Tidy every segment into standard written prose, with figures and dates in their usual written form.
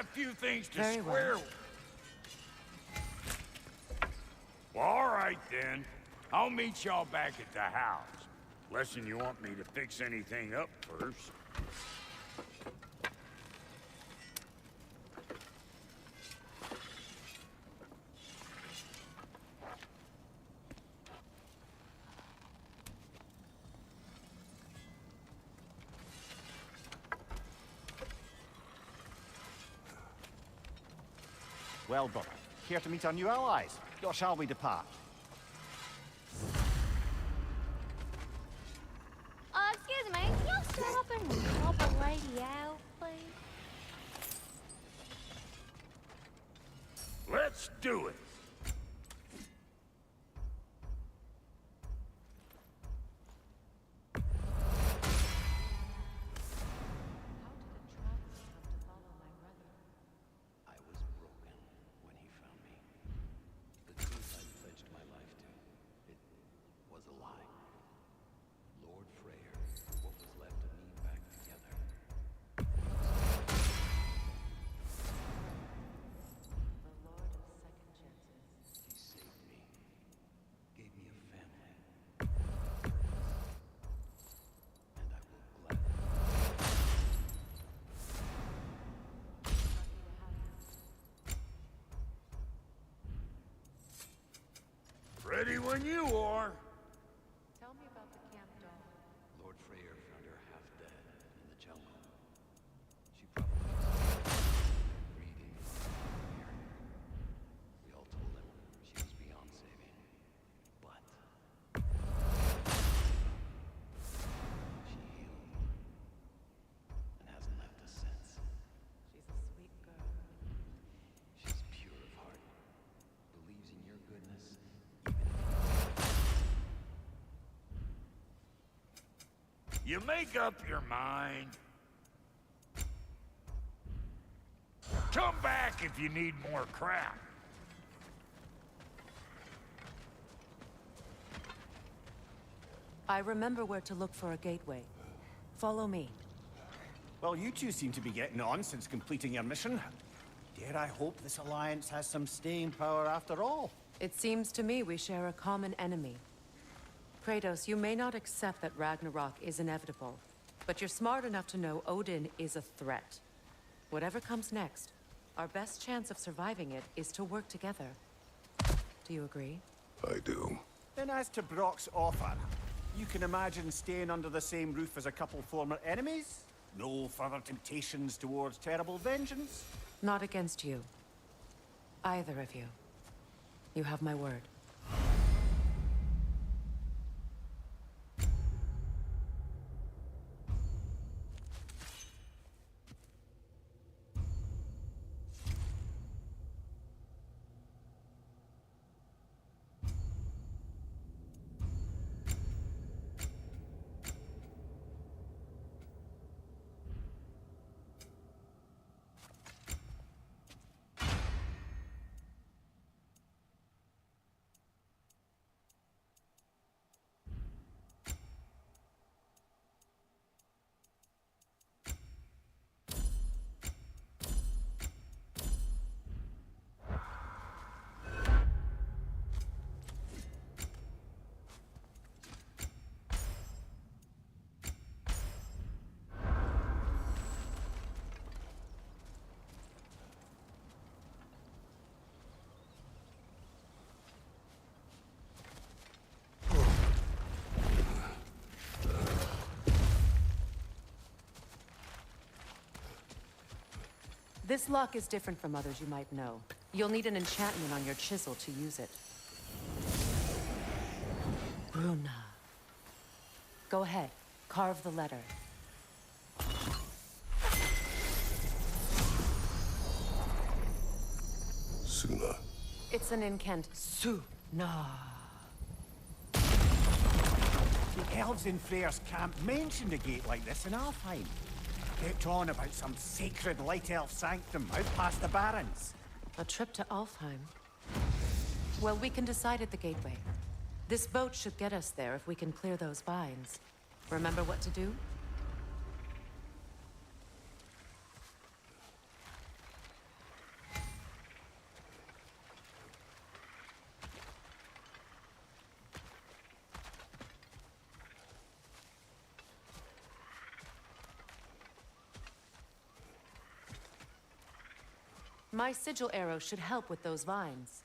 a few things to Very square well. Well, all right then. I'll meet y'all back at the house. Unless you want me to fix anything up first. Well, brother, care to meet our new allies? Or shall we depart? Excuse me, can y'all stop and help a lady out, please? Let's do it. I was broken when he found me. The truth I pledged my life to, it was a lie. Lord Freyr, what was left of me back together. The Lord of Second Chances. He saved me, gave me a family, and I will gladly. Ready when you are. Tell me about the camp dog. Lord Freyr found her half dead in the jungle. She probably is breeding here. We all told him she was beyond saving. But she healed and hasn't left us since. She's a sweet girl. She's pure of heart, believes in your goodness, You make up your mind. Come back if you need more crap. I remember where to look for a gateway. Follow me. Well, you two seem to be getting on since completing your mission. Dare I hope this alliance has some staying power after all? It seems to me we share a common enemy. Kratos, you may not accept that Ragnarok is inevitable, but you're smart enough to know Odin is a threat. Whatever comes next, our best chance of surviving it is to work together. Do you agree? I do. Then as to Brock's offer, you can imagine staying under the same roof as a couple former enemies? No further temptations towards terrible vengeance? Not against you. Either of you. You have my word. This lock is different from others you might know. You'll need an enchantment on your chisel to use it. Bruna. Go ahead. Carve the letter. Suna. It's an incant. Suna. The elves in Freyr's camp mentioned a gate like this in Alfheim. Kept on about some sacred light elf sanctum out past the Barrens. A trip to Alfheim. Well, we can decide at the gateway. This boat should get us there if we can clear those vines. Remember what to do? My sigil arrow should help with those vines.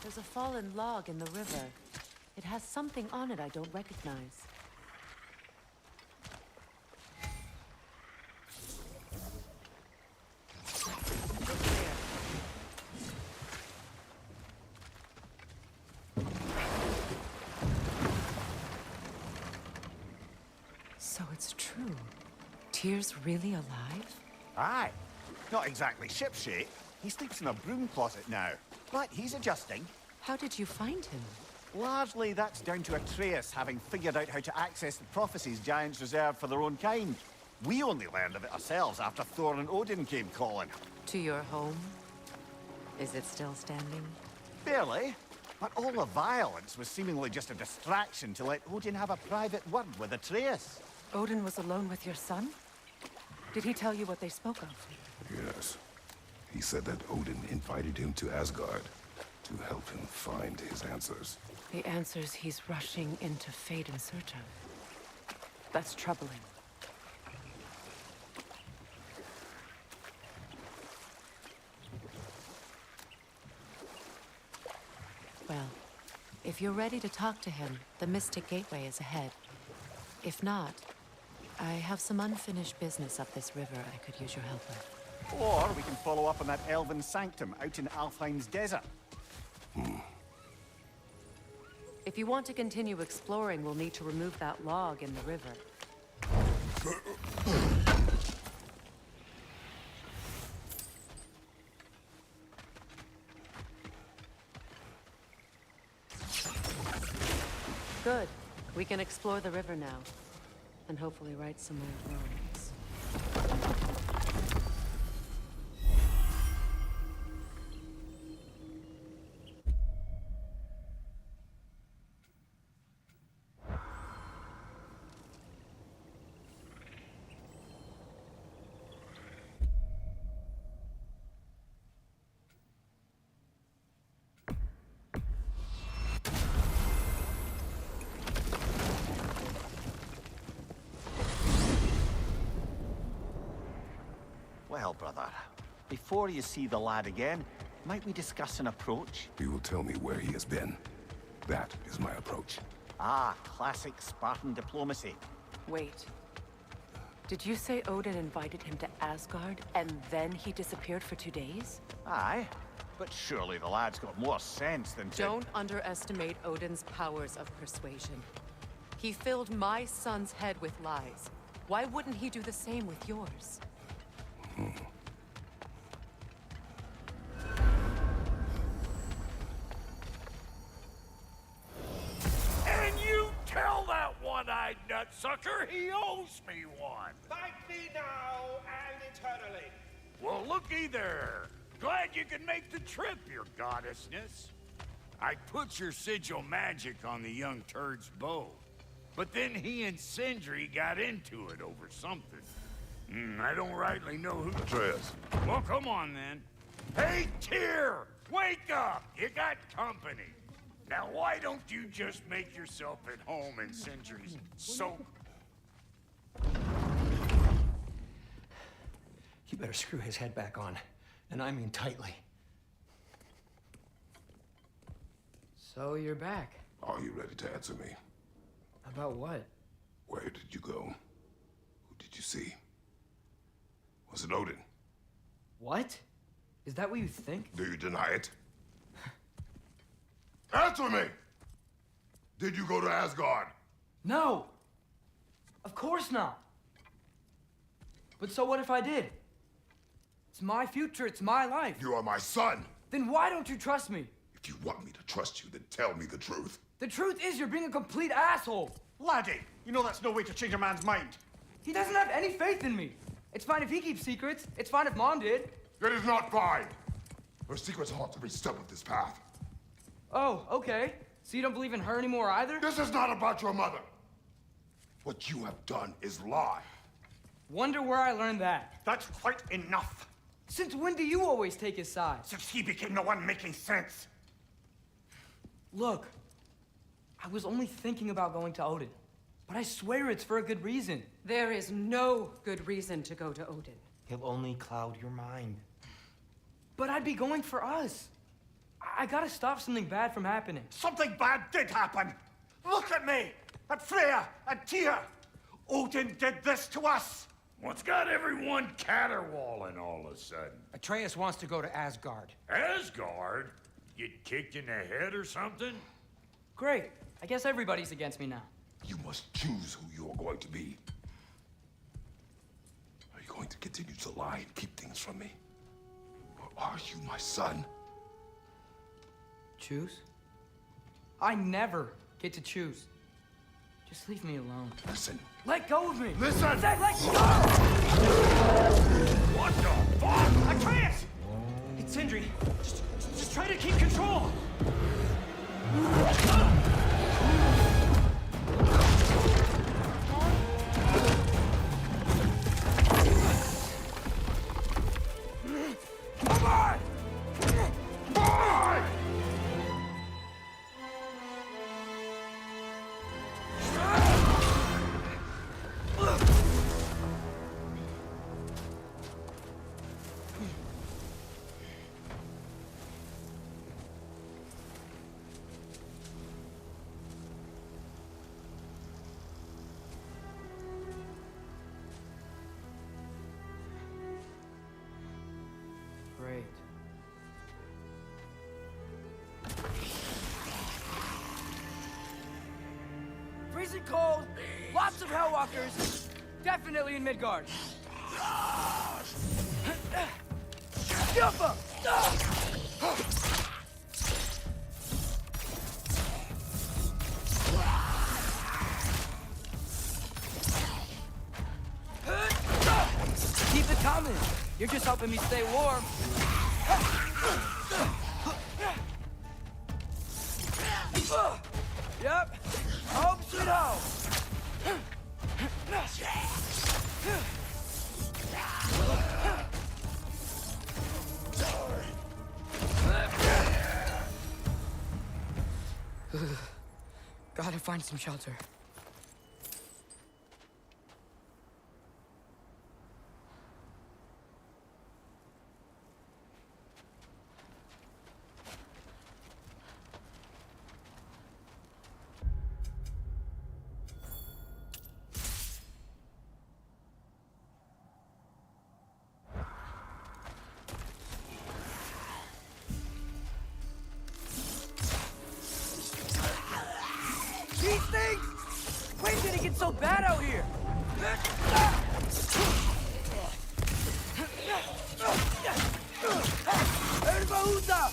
There's a fallen log in the river. It has something on it I don't recognize. So it's true. Tyr's really alive? Aye. Not exactly shipshape. He sleeps in a broom closet now. But he's adjusting. How did you find him? Largely, that's down to Atreus having figured out how to access the prophecies giants reserved for their own kind. We only learned of it ourselves after Thor and Odin came calling. To your home? Is it still standing? Barely. But all the violence was seemingly just a distraction to let Odin have a private word with Atreus. Odin was alone with your son? Did he tell you what they spoke of? Yes. He said that Odin invited him to Asgard to help him find his answers. The answers he's rushing into fate in search of. That's troubling. Well, if you're ready to talk to him, the Mystic Gateway is ahead. If not, I have some unfinished business up this river I could use your help with. Or we can follow up on that elven sanctum out in Alfheim's desert. If you want to continue exploring, we'll need to remove that log in the river. Good. We can explore the river now. And hopefully right some more roads. Well, brother, before you see the lad again, might we discuss an approach? He will tell me where he has been. That is my approach. Ah, classic Spartan diplomacy. Wait. Did you say Odin invited him to Asgard, and then he disappeared for 2 days? Aye, but surely the lad's got more sense than to... Don't underestimate Odin's powers of persuasion. He filled my son's head with lies. Why wouldn't he do the same with yours? And you tell that one-eyed nutsucker he owes me one. Thank thee now and eternally. Well, looky there. Glad you could make the trip, your goddessness. I put your sigil magic on the young turd's bow. But then he and Sindri got into it over something. I don't rightly know who... Atreus. Well, come on, then. Hey, Tyr! Wake up! You got company. Now, why don't you just make yourself at home in Sindri's soak? You better screw his head back on, and I mean tightly. So you're back. Are you ready to answer me? About what? Where did you go? Who did you see? Was it Odin? What? Is that what you think? Do you deny it? Answer me! Did you go to Asgard? No! Of course not! But so what if I did? It's my future, it's my life. You are my son! Then why don't you trust me? If you want me to trust you, then tell me the truth. The truth is you're being a complete asshole. Laddie, you know that's no way to change a man's mind. He doesn't have any faith in me. It's fine if he keeps secrets. It's fine if Mom did. It is not fine! Her secrets haunt every step of this path. Oh, okay. So you don't believe in her anymore either? This is not about your mother. What you have done is lie. Wonder where I learned that. That's quite enough. Since when do you always take his side? Since he became the one making sense. Look, I was only thinking about going to Odin, but I swear it's for a good reason. There is no good reason to go to Odin. He'll only cloud your mind. But I'd be going for us. I gotta stop something bad from happening. Something bad did happen. Look at me, at Freya, at Tyr. Odin did this to us. What's got everyone caterwauling all of a sudden? Atreus wants to go to Asgard. Asgard? Get kicked in the head or something? Great. I guess everybody's against me now. You must choose who you are going to be. Are you going to continue to lie and keep things from me? Or are you my son? Choose? I never get to choose. Just leave me alone. Listen. Let go of me! Listen! I said let go! What the fuck? Atreus! It's Sindri. Just try to keep control. Come on! Come on! Great. Freezing cold, lots of Hellwalkers, definitely in Midgard. Jump up! Keep it coming. You're just helping me stay warm. Yep. Home sweet home. Gotta find some shelter. These things! When did it get so bad out here? Erbaúda!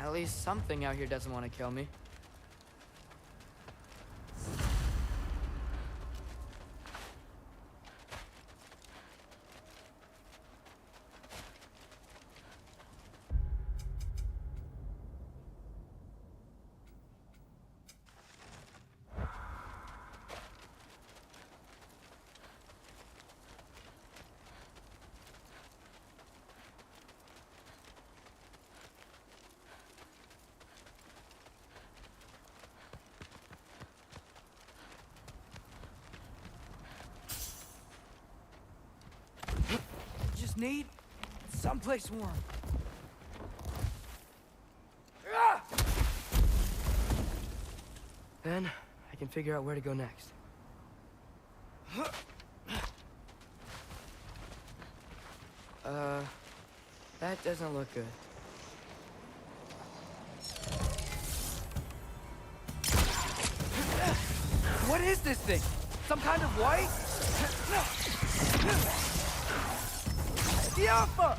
At least something out here doesn't want to kill me. need? Someplace warm. Then I can figure out where to go next. That doesn't look good. What is this thing? Some kind of white? Diafa!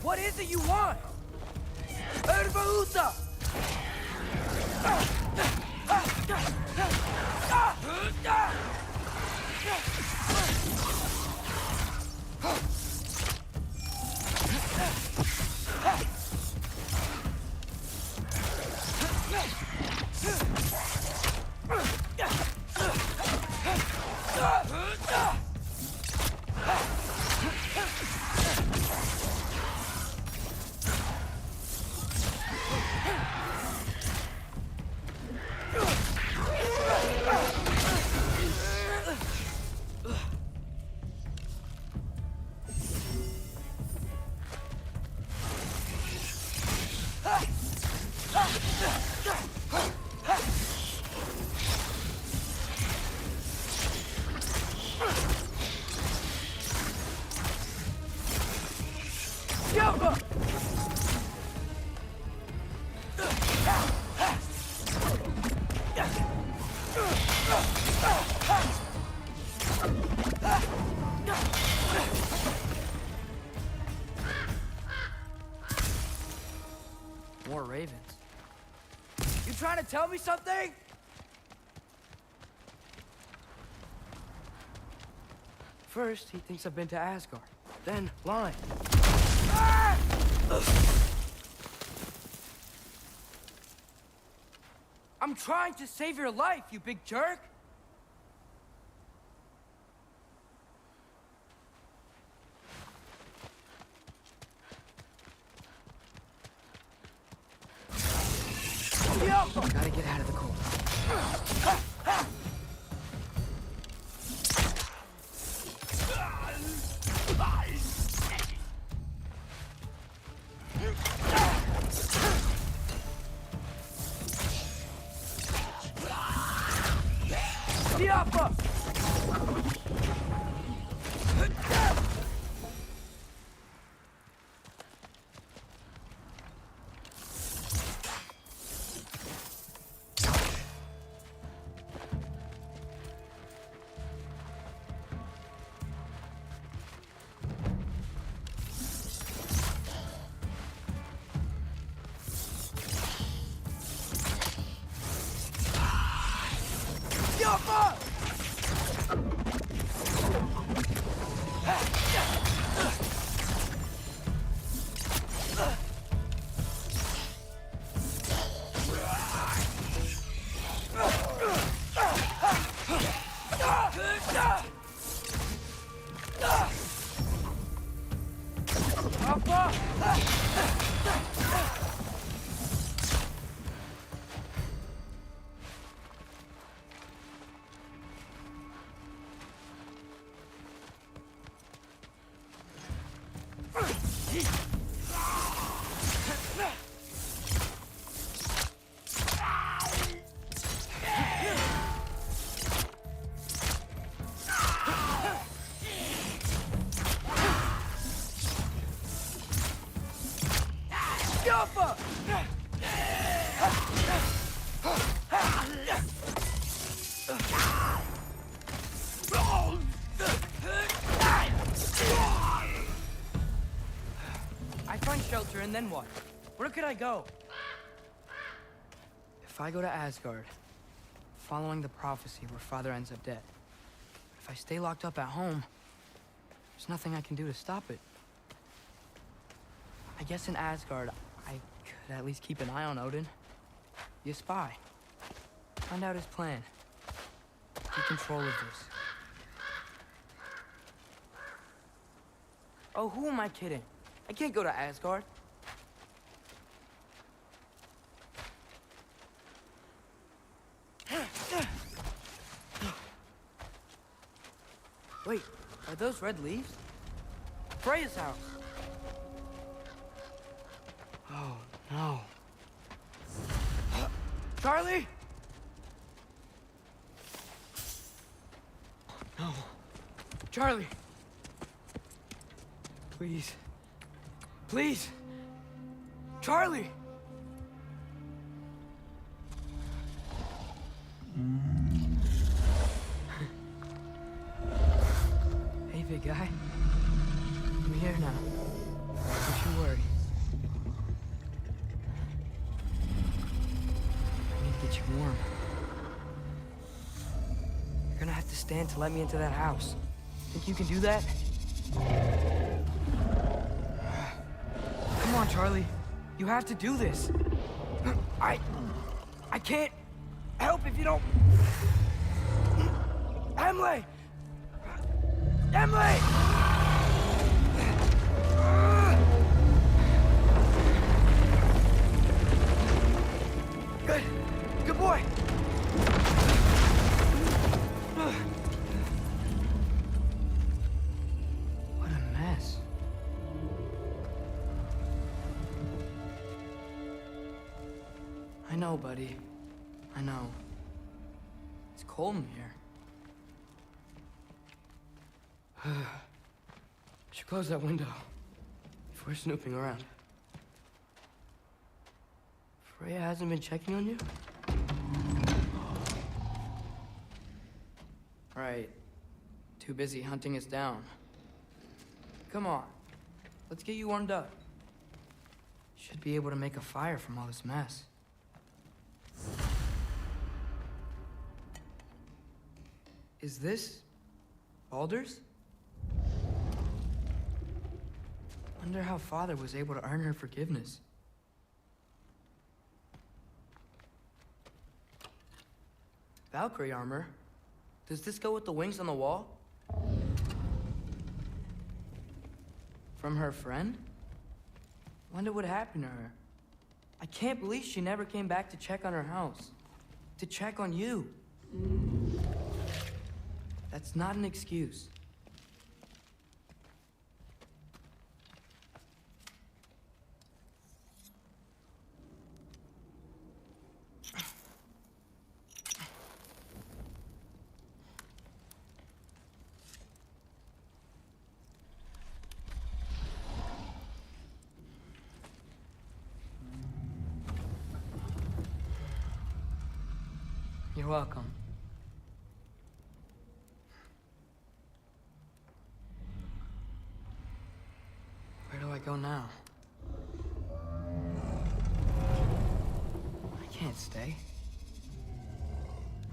What is it you want? Ervauta! More ravens. You trying to tell me something? First, he thinks I've been to Asgard. Then, lying. Ah! I'm trying to save your life, you big jerk! Gotta get out of the cold. Diafa! I find shelter, and then what? Where could I go? If I go to Asgard, following the prophecy where Father ends up dead. If I stay locked up at home, there's nothing I can do to stop it. I guess in Asgard, I could at least keep an eye on Odin. Be a spy. Find out his plan. Take control of this. Oh, who am I kidding? I can't go to Asgard. those red leaves? Freya's house. Oh, no. Charlie? No. Charlie. Please. Please. Charlie! Hey, big guy. I'm here now. Don't you worry. I need to get you warm. You're gonna have to stand to let me into that house. Think you can do that? Come on, Charlie. You have to do this. I can't help if you don't... Emily! Emily! Good. Good boy. What a mess. I know, buddy. I know. It's cold in here. Should close that window before snooping around. Freya hasn't been checking on you? Right. Too busy hunting us down. Come on. Let's get you warmed up. Should be able to make a fire from all this mess. Is this Baldur's? Wonder how Father was able to earn her forgiveness. Valkyrie armor? Does this go with the wings on the wall? From her friend? Wonder what happened to her. I can't believe she never came back to check on her house. To check on you. That's not an excuse. You're welcome. Where do I go now? I can't stay.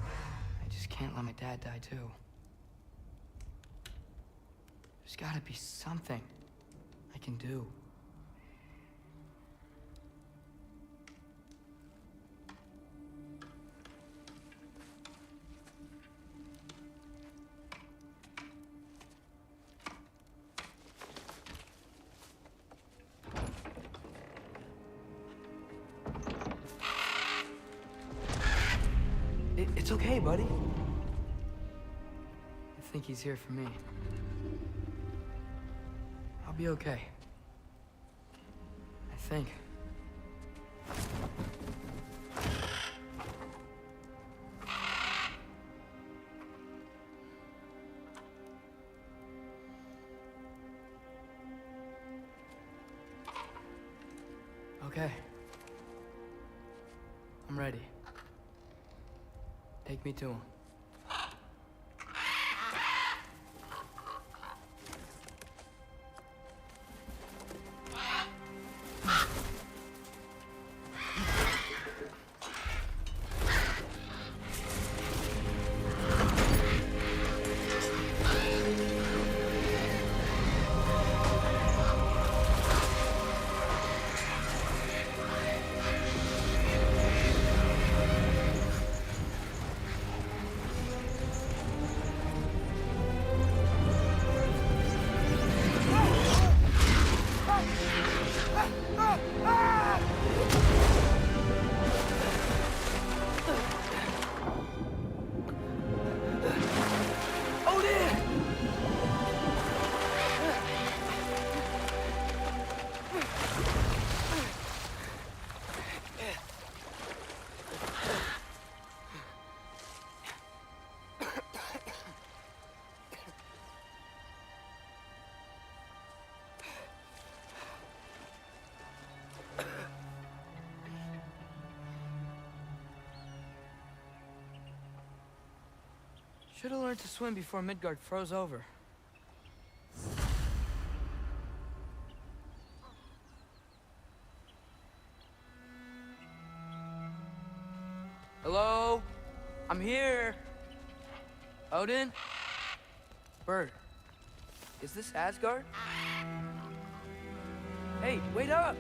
I just can't let my dad die too. There's gotta be something I can do. It's okay, buddy. I think he's here for me. I'll be okay. I think. Okay. I'm ready. Take me to him. Should have learned to swim before Midgard froze over. Hello? I'm here. Odin? Bird. Is this Asgard? Hey, wait up!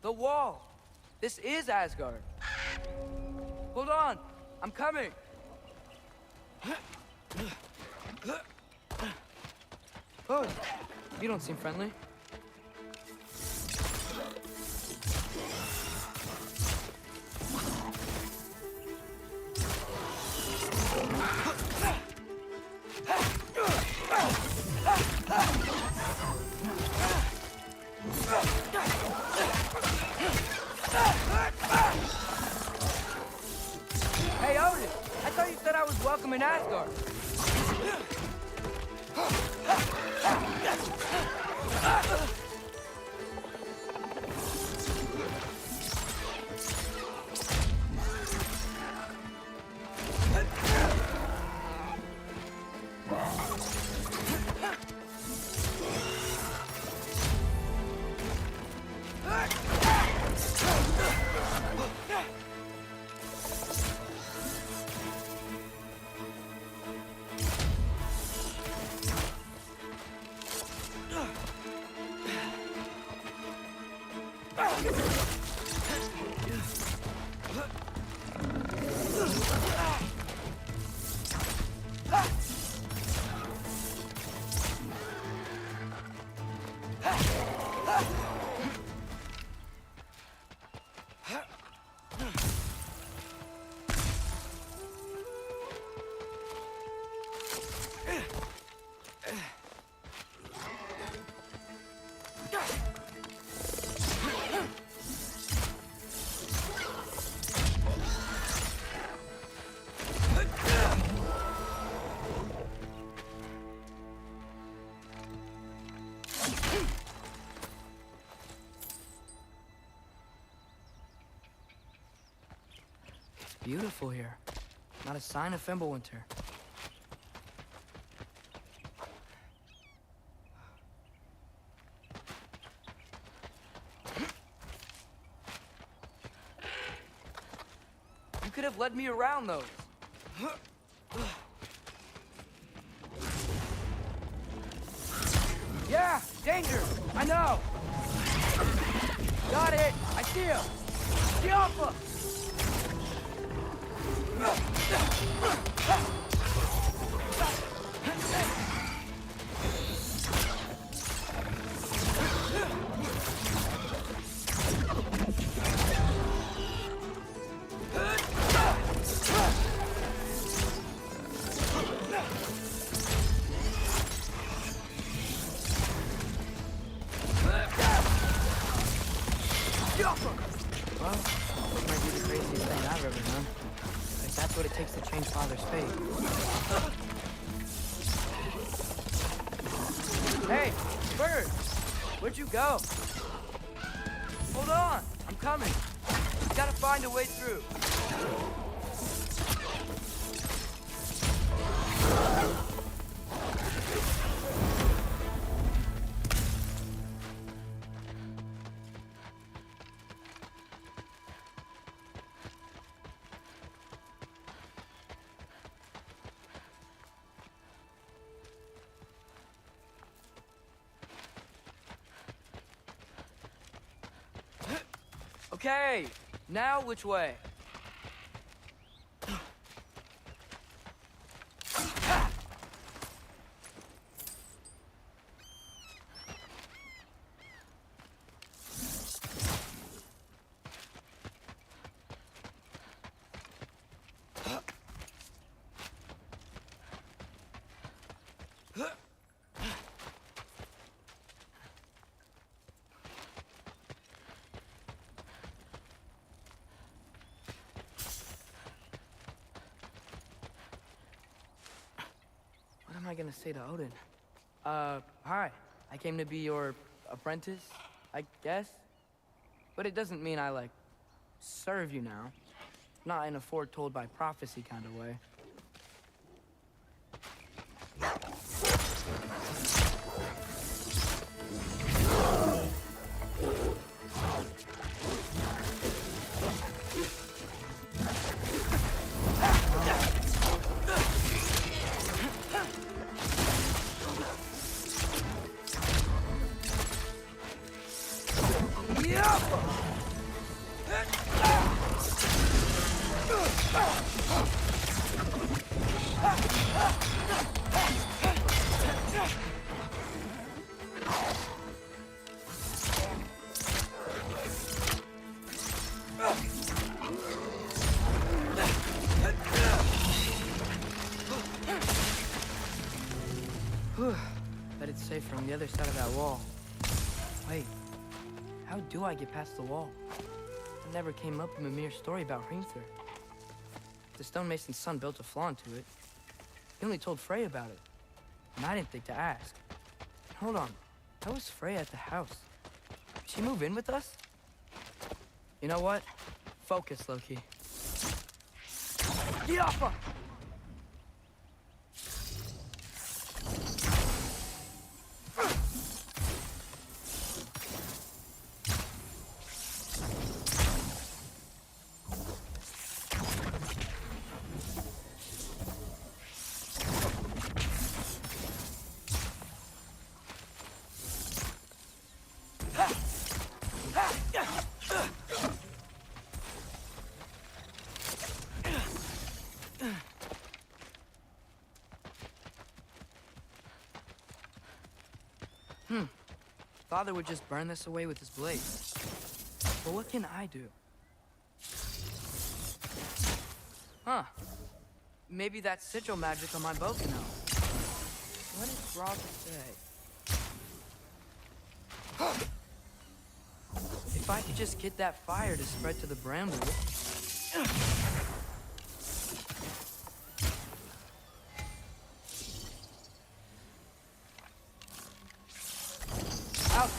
The wall! This is Asgard! Hold on! I'm coming! Oh, you don't seem friendly. Hey, Odin! I thought you said I was welcome in Asgard. Beautiful here. Not a sign of Fimbulwinter. You could have led me around those. Yeah, danger! I know! Got it! I see him! The Alpha! Well, this might be the craziest thing I've ever done. If that's what it takes to change Father's fate. Hey, Bird! Where'd you go? Hold on! I'm coming! Gotta find a way through. Okay, now which way? What am I gonna say to Odin? Hi. I came to be your apprentice, I guess. But it doesn't mean I, like, serve you now. Not in a foretold by prophecy kind of way. Bet it's safe from the other side of that wall. Wait, how do I get past the wall? I never came up with Mimir's story about Hrimthur. The stonemason's son built a flaw into it. He only told Frey about it, and I didn't think to ask. Hold on, how was Frey at the house? Did she move in with us? You know what? Focus, Loki. Yappa! Father would just burn this away with his blade. But what can I do? Huh. Maybe that's sigil magic on my bow can help. What did Robert say? If I could just get that fire to spread to the bramble. Out.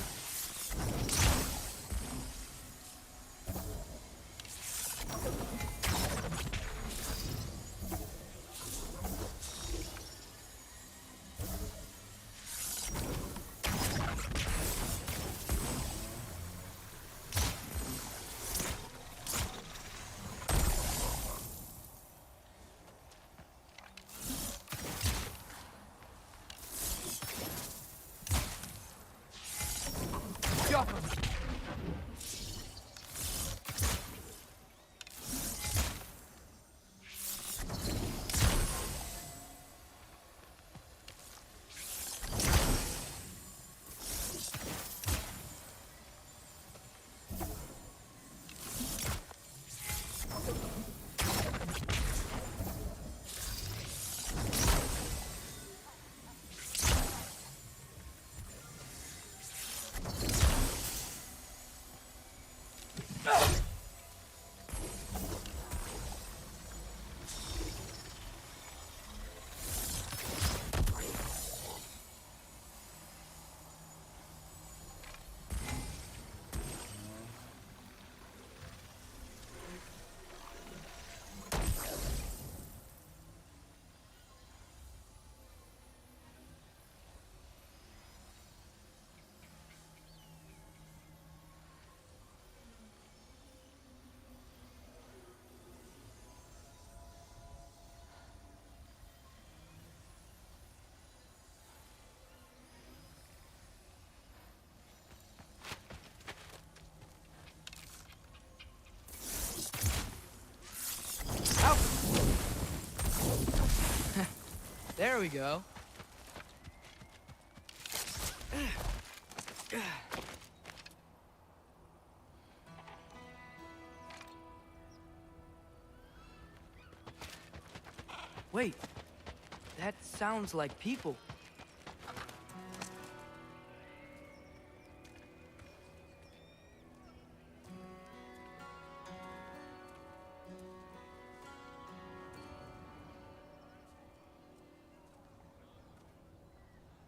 There we go. Wait, that sounds like people.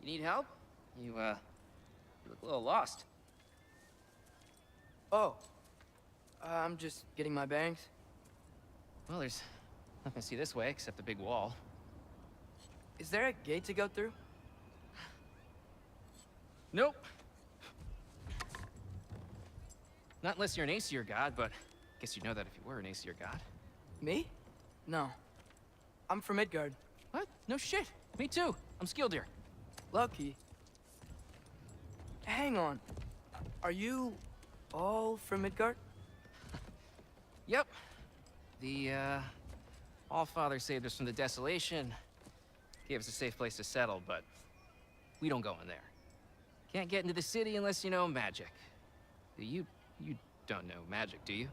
You need help? You look a little lost. Oh, I'm just getting my bearings. Well, there's nothing to see this way except the big wall. Is there a gate to go through? Nope. Not unless you're an Aesir god, but I guess you'd know that if you were an Aesir god. Me? No. I'm from Midgard. What? No shit. Me too. I'm Skildir. Lucky. Hang on. Are you all from Midgard? Yep. The, Allfather saved us from the desolation. Gave us a safe place to settle, but we don't go in there. Can't get into the city unless you know magic. You don't know magic, do you?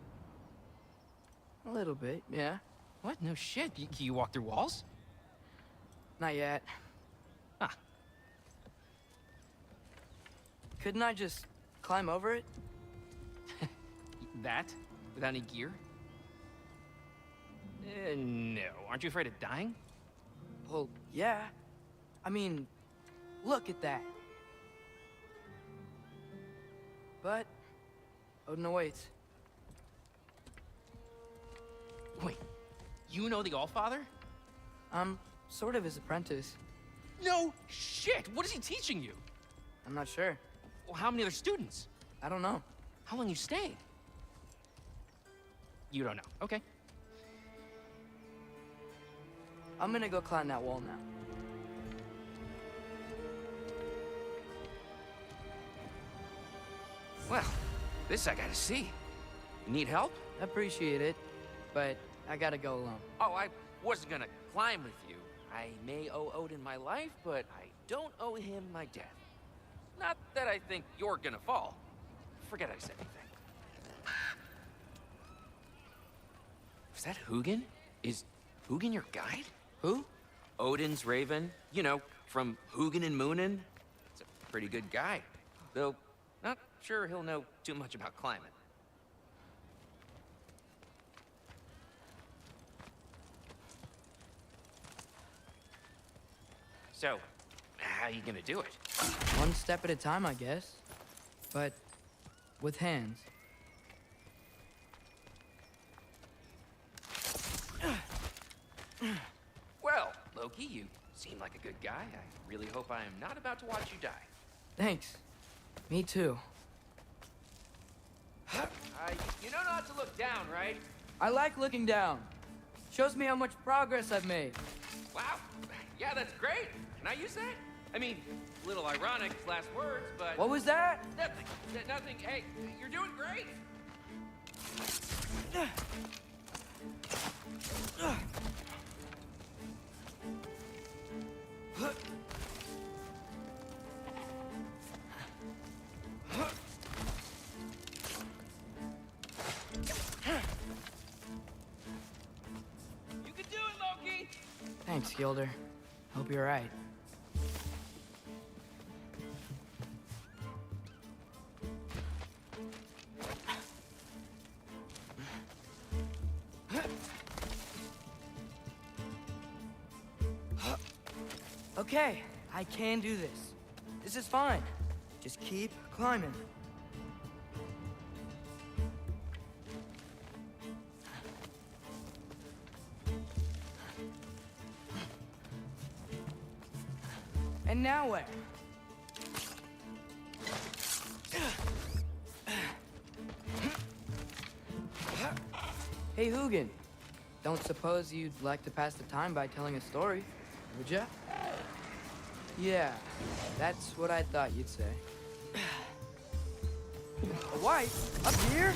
A little bit, yeah. What? No shit. You walk through walls? Not yet. Huh. Couldn't I just climb over it? That? Without any gear? No. Aren't you afraid of dying? Well, yeah. I mean, look at that. But Odin awaits. Wait, you know the Allfather? I'm sort of his apprentice. No shit! What is he teaching you? I'm not sure. Well, how many other students? I don't know. How long you stayed? You don't know. Okay. I'm gonna go climb that wall now. Well, this I gotta see. You need help? Appreciate it, but I gotta go alone. Oh, I wasn't gonna climb with you. I may owe Odin my life, but I don't owe him my death. Not that I think you're gonna fall. Forget I said anything. Is that Hugin? Is Hugin your guide? Who? Odin's raven. You know, from Hugin and Munin. It's a pretty good guy. Though, not sure he'll know too much about climbing. So, how you gonna do it? One step at a time, I guess. But with hands. Well, Loki, you seem like a good guy. I really hope I am not about to watch you die. Thanks. Me too. You know not to look down, right? I like looking down. Shows me how much progress I've made. Wow. Yeah, that's great. Can I use that? I mean, a little ironic, last words, but... What was that? Nothing. Nothing. Hey, you're doing great. You can do it, Loki! Thanks, Gilder. Hope you're right. Okay, I can do this. This is fine. Just keep climbing. And now where? Hey, Hugin. Don't suppose you'd like to pass the time by telling a story, would ya? Yeah, that's what I thought you'd say. A wife? Up here?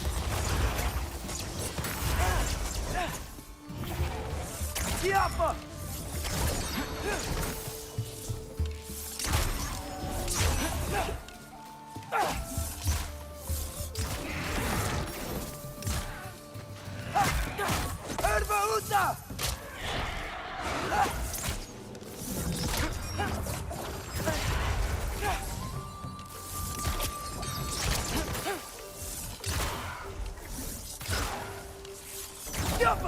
Tiapa! Erva Uta! Jump!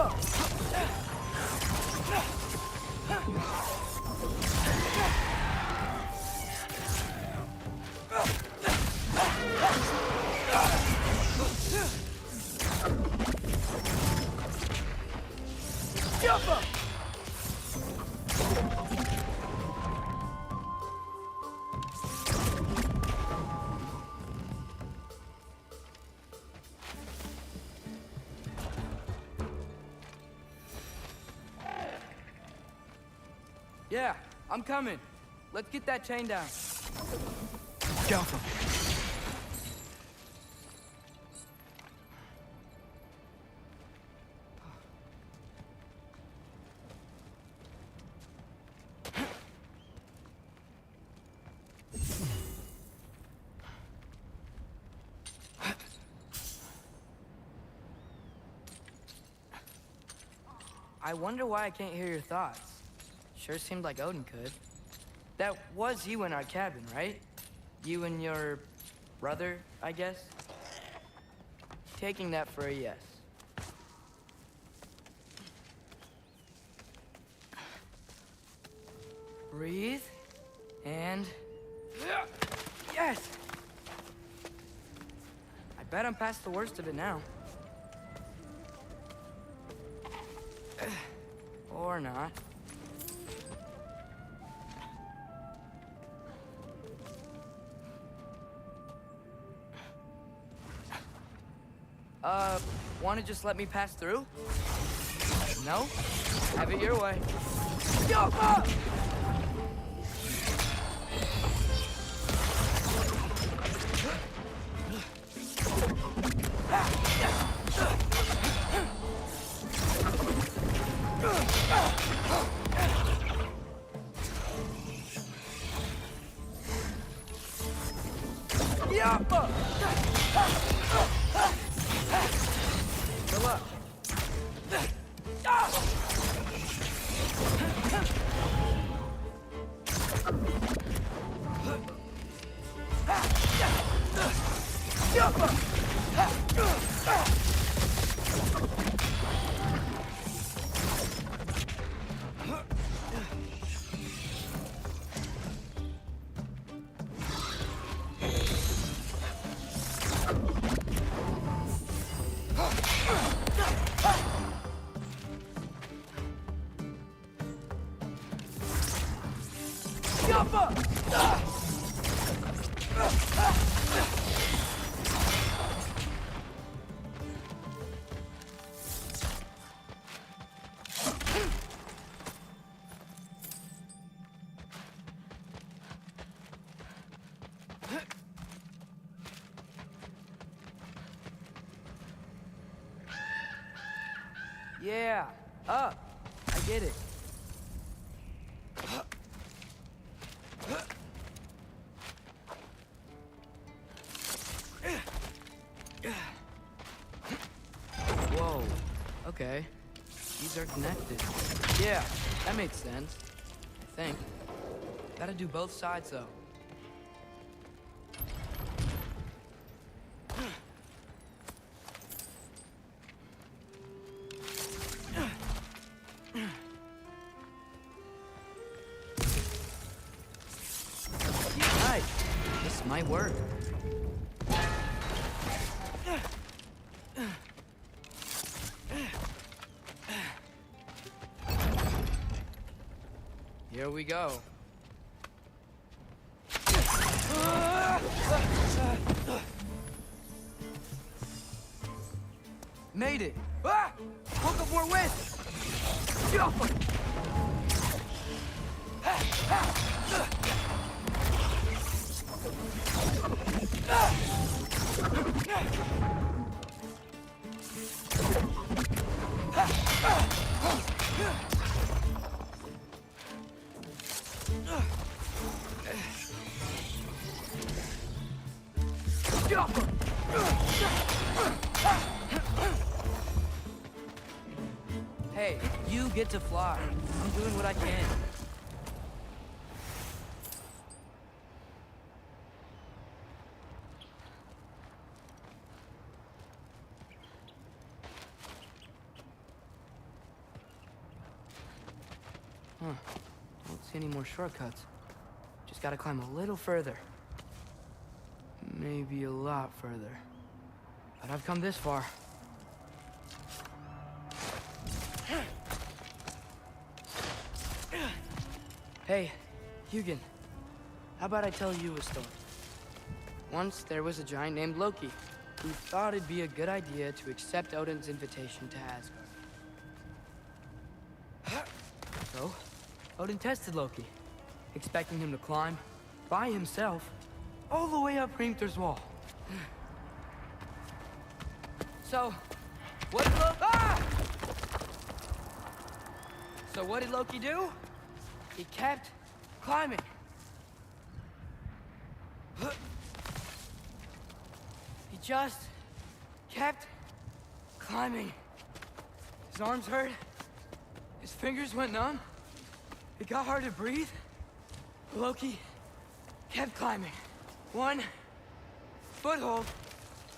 Yeah, I'm coming. Let's get that chain down. Go. I wonder why I can't hear your thoughts. Sure seemed like Odin could. That was you in our cabin, right? You and your brother, I guess? Taking that for a yes. Breathe. And... Yes! I bet I'm past the worst of it now. Or not. Wanna just let me pass through? No? Have it your way. Yopa! Yopa! Good luck. Yeah, up. I get it. Whoa. Okay. These are connected. Yeah, that makes sense. I think. Gotta do both sides, though. This might work. Here we go. Made it! Ah! Woke up more wind! Hey, you get to fly. I'm doing what I can. Don't see any more shortcuts. Just gotta climb a little further. Maybe a lot further. But I've come this far. Hey, Hugin. How about I tell you a story? Once there was a giant named Loki who thought it'd be a good idea to accept Odin's invitation to Asgard. So, Odin tested Loki, expecting him to climb, by himself, all the way up Hrimthur's wall. So, what did Loki do? He kept climbing. He just kept climbing. His arms hurt. His fingers went numb. It got hard to breathe. Loki kept climbing. One foothold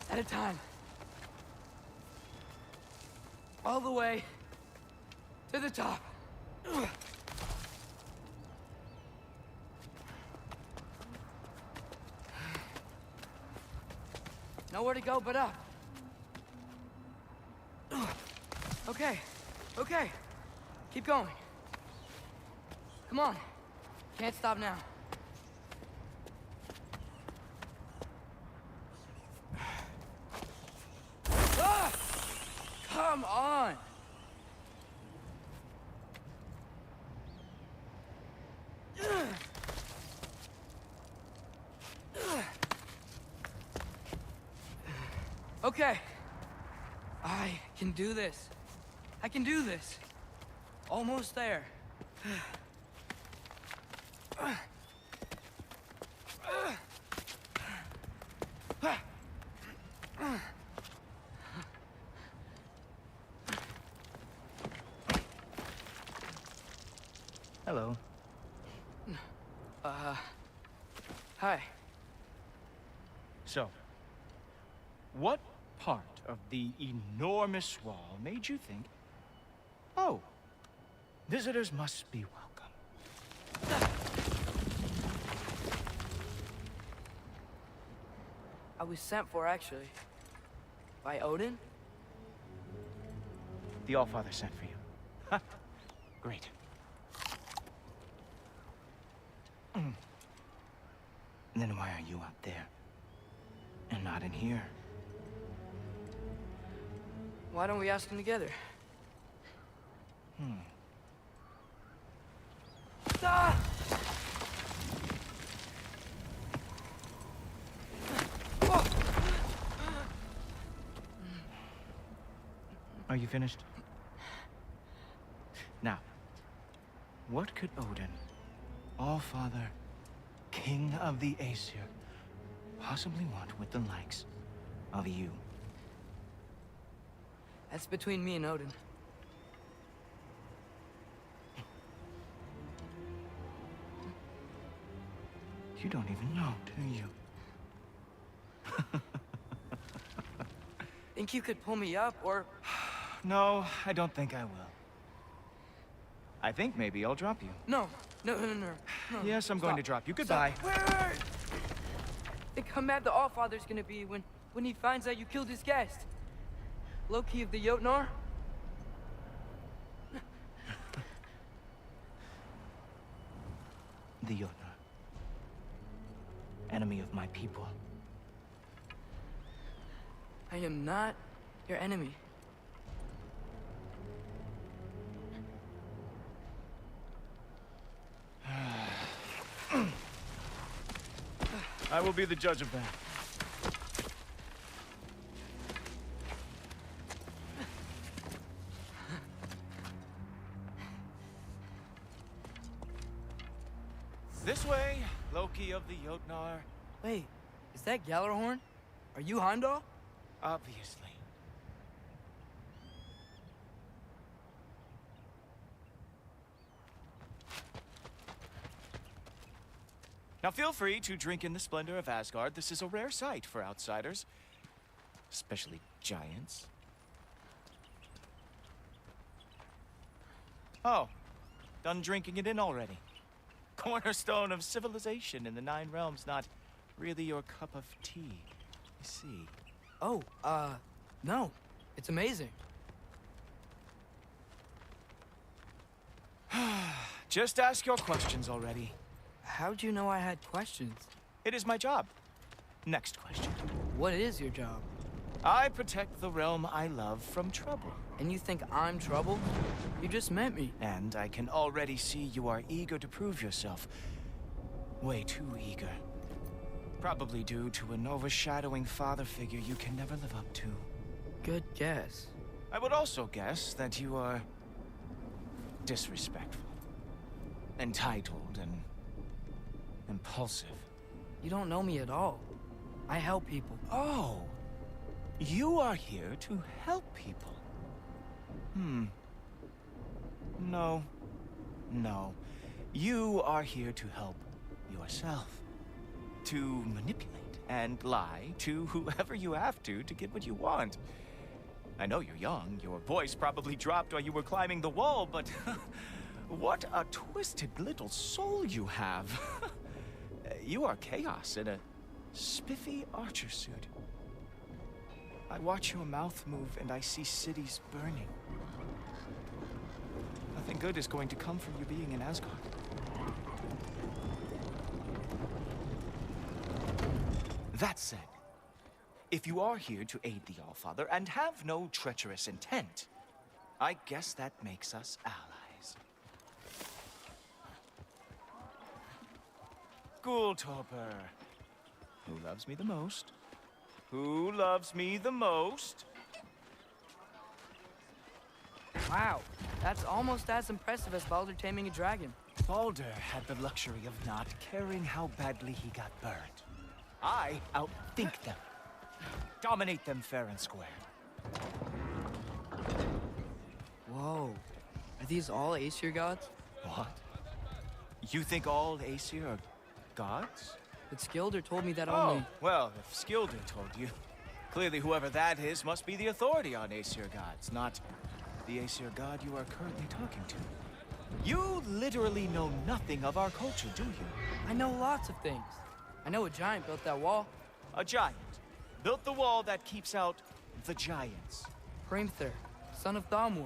at a time. All the way to the top. Nowhere to go but up. Okay, okay. Keep going. Come on. Can't stop now. Ah! Come on! Okay. I can do this. I can do this. Almost there. Hello. Hi. So, what part of the enormous wall made you think, oh, visitors must be welcome? I was sent for, actually. By Odin? The Allfather sent for you. Huh. Great. Then why are you out there? And not in here? Why don't we ask them together? Ah! Are you finished? Now, what could Odin, Allfather, King of the Aesir, possibly want with the likes of you? That's between me and Odin. You don't even know, do you? Think you could pull me up, or... No, I don't think I will. I think maybe I'll drop you. No. No. Yes, I'm going to drop you. Goodbye. Wait. Think how mad the Allfather's gonna be when he finds out you killed his guest. Loki of the Jotnar? The Jotnar. Enemy of my people. I am not your enemy. I will be the judge of that. This way, Loki of the Jotnar. Wait, is that Gjallarhorn? Are you Heimdall? Obviously. Now feel free to drink in the splendor of Asgard. This is a rare sight for outsiders, especially giants. Oh, done drinking it in already. Cornerstone of civilization in the Nine Realms, not really your cup of tea, you see. Oh, no. It's amazing. Just ask your questions already. How'd you know I had questions? It is my job. Next question. What is your job? I protect the realm I love from trouble. And you think I'm trouble? You just met me. And I can already see you are eager to prove yourself. Way too eager. Probably due to an overshadowing father figure you can never live up to. Good guess. I would also guess that you are disrespectful, entitled, and impulsive. You don't know me at all. I help people. Oh, you are here to help people. No. No. You are here to help yourself. To manipulate and lie to whoever you have to get what you want. I know you're young. Your voice probably dropped while you were climbing the wall, but what a twisted little soul you have. You are chaos in a spiffy archer suit. I watch your mouth move and I see cities burning. Nothing good is going to come from you being in Asgard. That said, if you are here to aid the Allfather and have no treacherous intent, I guess that makes us allies. Gulltoppr. Who loves me the most? Who loves me the most? Wow, that's almost as impressive as Baldur taming a dragon. Baldur had the luxury of not caring how badly he got burned. I outthink them. Dominate them fair and square. Whoa. Are these all Aesir gods? What? You think all Aesir are gods? But Skilder told me that Oh, only... well, if Skilder told you, clearly whoever that is must be the authority on Aesir gods, not the Aesir god you are currently talking to. You literally know nothing of our culture, do you? I know lots of things. I know a giant built that wall. A giant built the wall that keeps out the giants. Hrimthur, son of Thamur.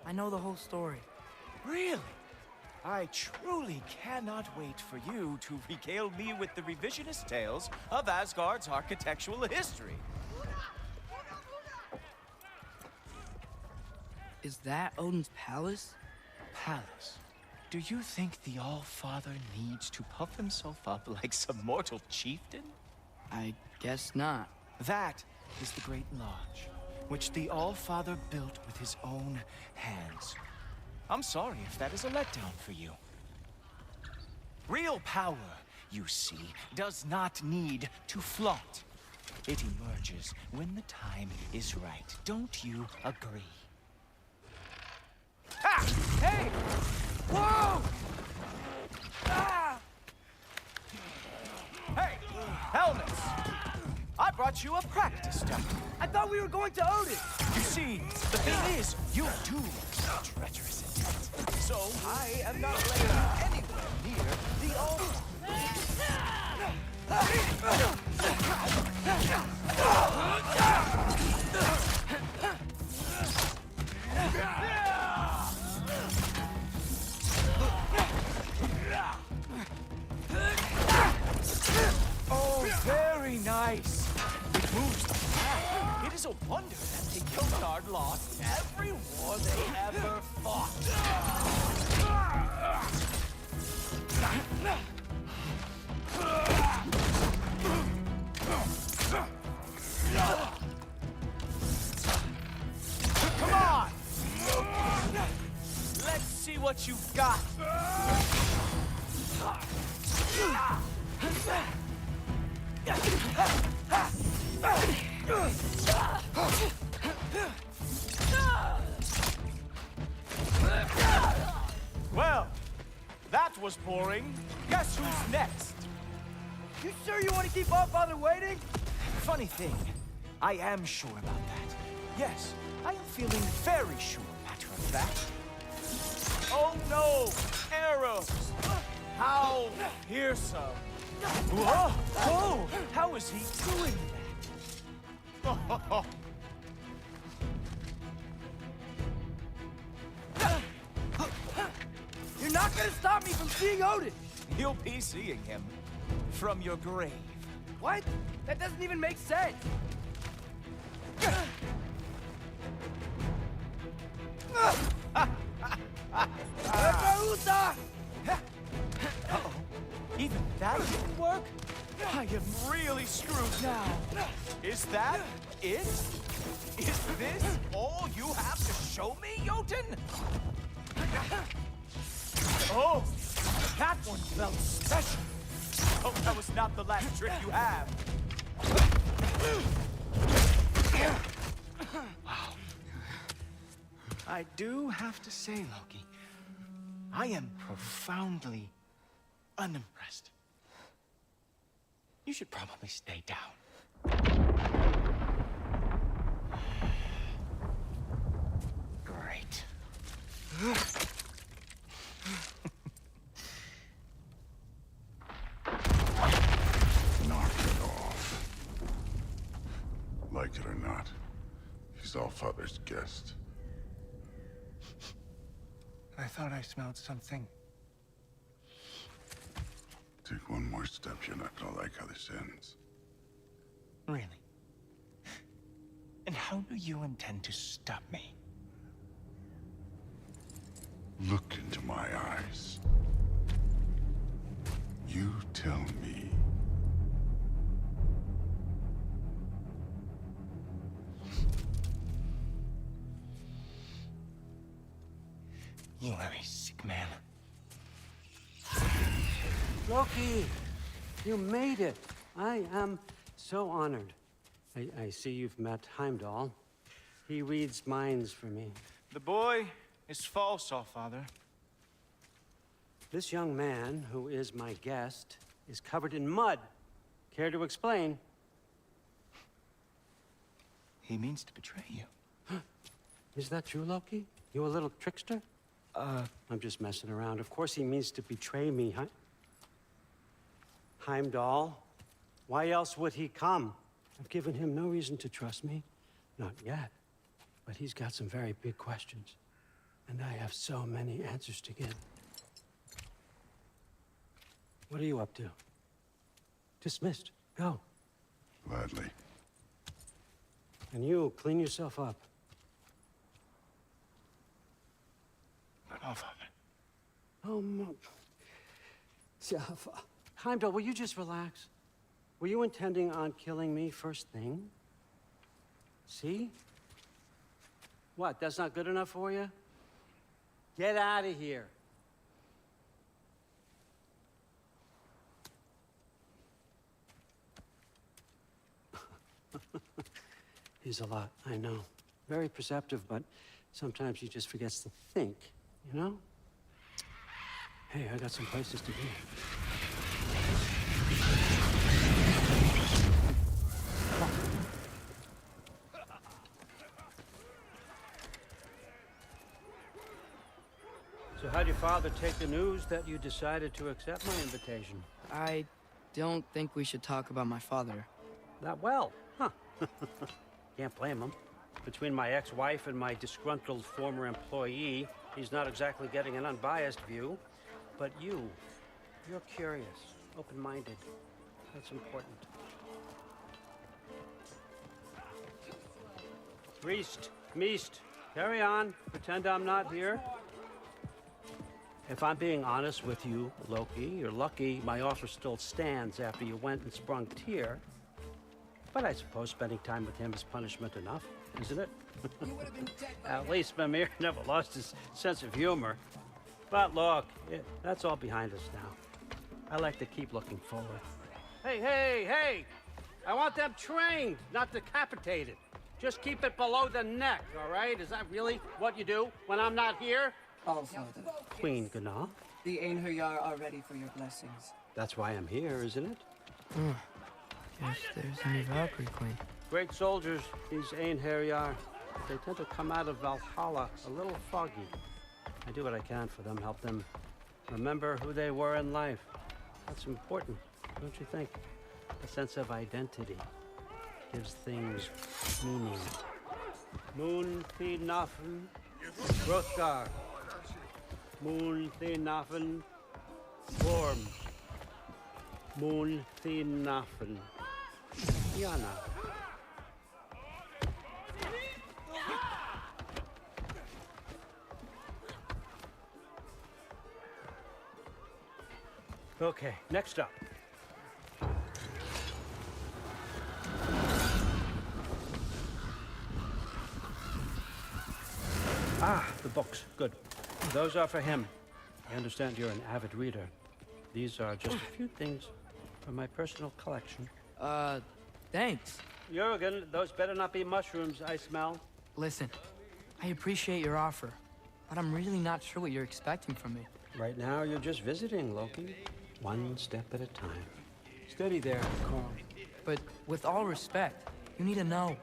I know the whole story. Really? I truly cannot wait for you to regale me with the revisionist tales of Asgard's architectural history. Is that Odin's palace? Palace? Do you think the All-Father needs to puff himself up like some mortal chieftain? I guess not. That is the Great Lodge, which the All-Father built with his own hands. I'm sorry if that is a letdown for you. Real power, you see, does not need to flaunt. It emerges when the time is right. Don't you agree? Ah! Hey! Whoa! Ah! Hey, helmets! I brought you a practice dummy. I thought we were going to Odin! You see, the thing is, you do have treacherous intent. So I am not letting you anywhere near the altar. Oh, very nice. It moves the path. It is a wonder that the Jotnar lost every war they ever fought. Come on! Let's see what you got. Well, that was boring. Guess who's next? You sure you want to keep Allfather waiting? Funny thing, I am sure about that. Yes, I am feeling very sure, matter of fact. Oh no! Arrows! How fearsome! Whoa! Whoa! How is he doing that? You're not gonna stop me from seeing Odin! You'll be seeing him from your grave. What? That doesn't even make sense! Uh-oh. Even that didn't work? I am really screwed now. Is that it? Is this all you have to show me, Jotun? Oh, that one felt special. Oh, that was not the last trick you have. Wow. I do have to say, Loki, I am profoundly unimpressed. You should probably stay down. Great. Knock it off. Like it or not, he's Allfather's guest. I thought I smelled something. Take one more step, you're not gonna like how this ends. Really? And how do you intend to stop me? Look into my eyes. You tell me. You are a sick man. Loki, you made it. I am so honored. I see you've met Heimdall. He reads minds for me. The boy is false, Allfather. This young man, who is my guest, is covered in mud. Care to explain? He means to betray you. Is that true, Loki? You a little trickster? I'm just messing around. Of course he means to betray me, huh? Heimdall, why else would he come? I've given him no reason to trust me. Not yet. But he's got some very big questions. And I have so many answers to give. What are you up to? Dismissed. Go. Gladly. And you, clean yourself up. But Allfather. Oh, Jaffa. Heimdall, will you just relax? Were you intending on killing me first thing? See? What, that's not good enough for you? Get out of here. He's a lot, I know. Very perceptive, but sometimes he just forgets to think, you know? Hey, I got some places to be. So how'd your father take the news that you decided to accept my invitation? I don't think we should talk about my father. That well, huh? Can't blame him. Between my ex-wife and my disgruntled former employee, he's not exactly getting an unbiased view. But you're curious, open-minded. That's important. Priest, Meest, carry on. Pretend I'm not here. If I'm being honest with you, Loki, you're lucky my offer still stands after you went and sprung Tyr. But I suppose spending time with him is punishment enough, isn't it? At least Mimir never lost his sense of humor. But look, that's all behind us now. I like to keep looking forward. Hey! I want them trained, not decapitated. Just keep it below the neck, all right? Is that really what you do when I'm not here? Allfather, Queen Gná. the Einherjar are ready for your blessings. That's why I'm here, isn't it? Guess there's a new Valkyrie Queen. Great soldiers, these Einherjar. They tend to come out of Valhalla a little foggy. I do what I can for them, help them remember who they were in life. That's important, don't you think? A sense of identity gives things meaning. Moon Thinafen, Hrothgar. Moon Thinafen, Gorm. Moon Thinafen, Yana. Okay, next up. Ah, the books. Good. Those are for him. I understand you're an avid reader. These are just a few things from my personal collection. Thanks. Jurgen, those better not be mushrooms I smell. Listen, I appreciate your offer, but I'm really not sure what you're expecting from me. Right now, you're just visiting, Loki. One step at a time. Steady there, Carl. But with all respect, you need to know,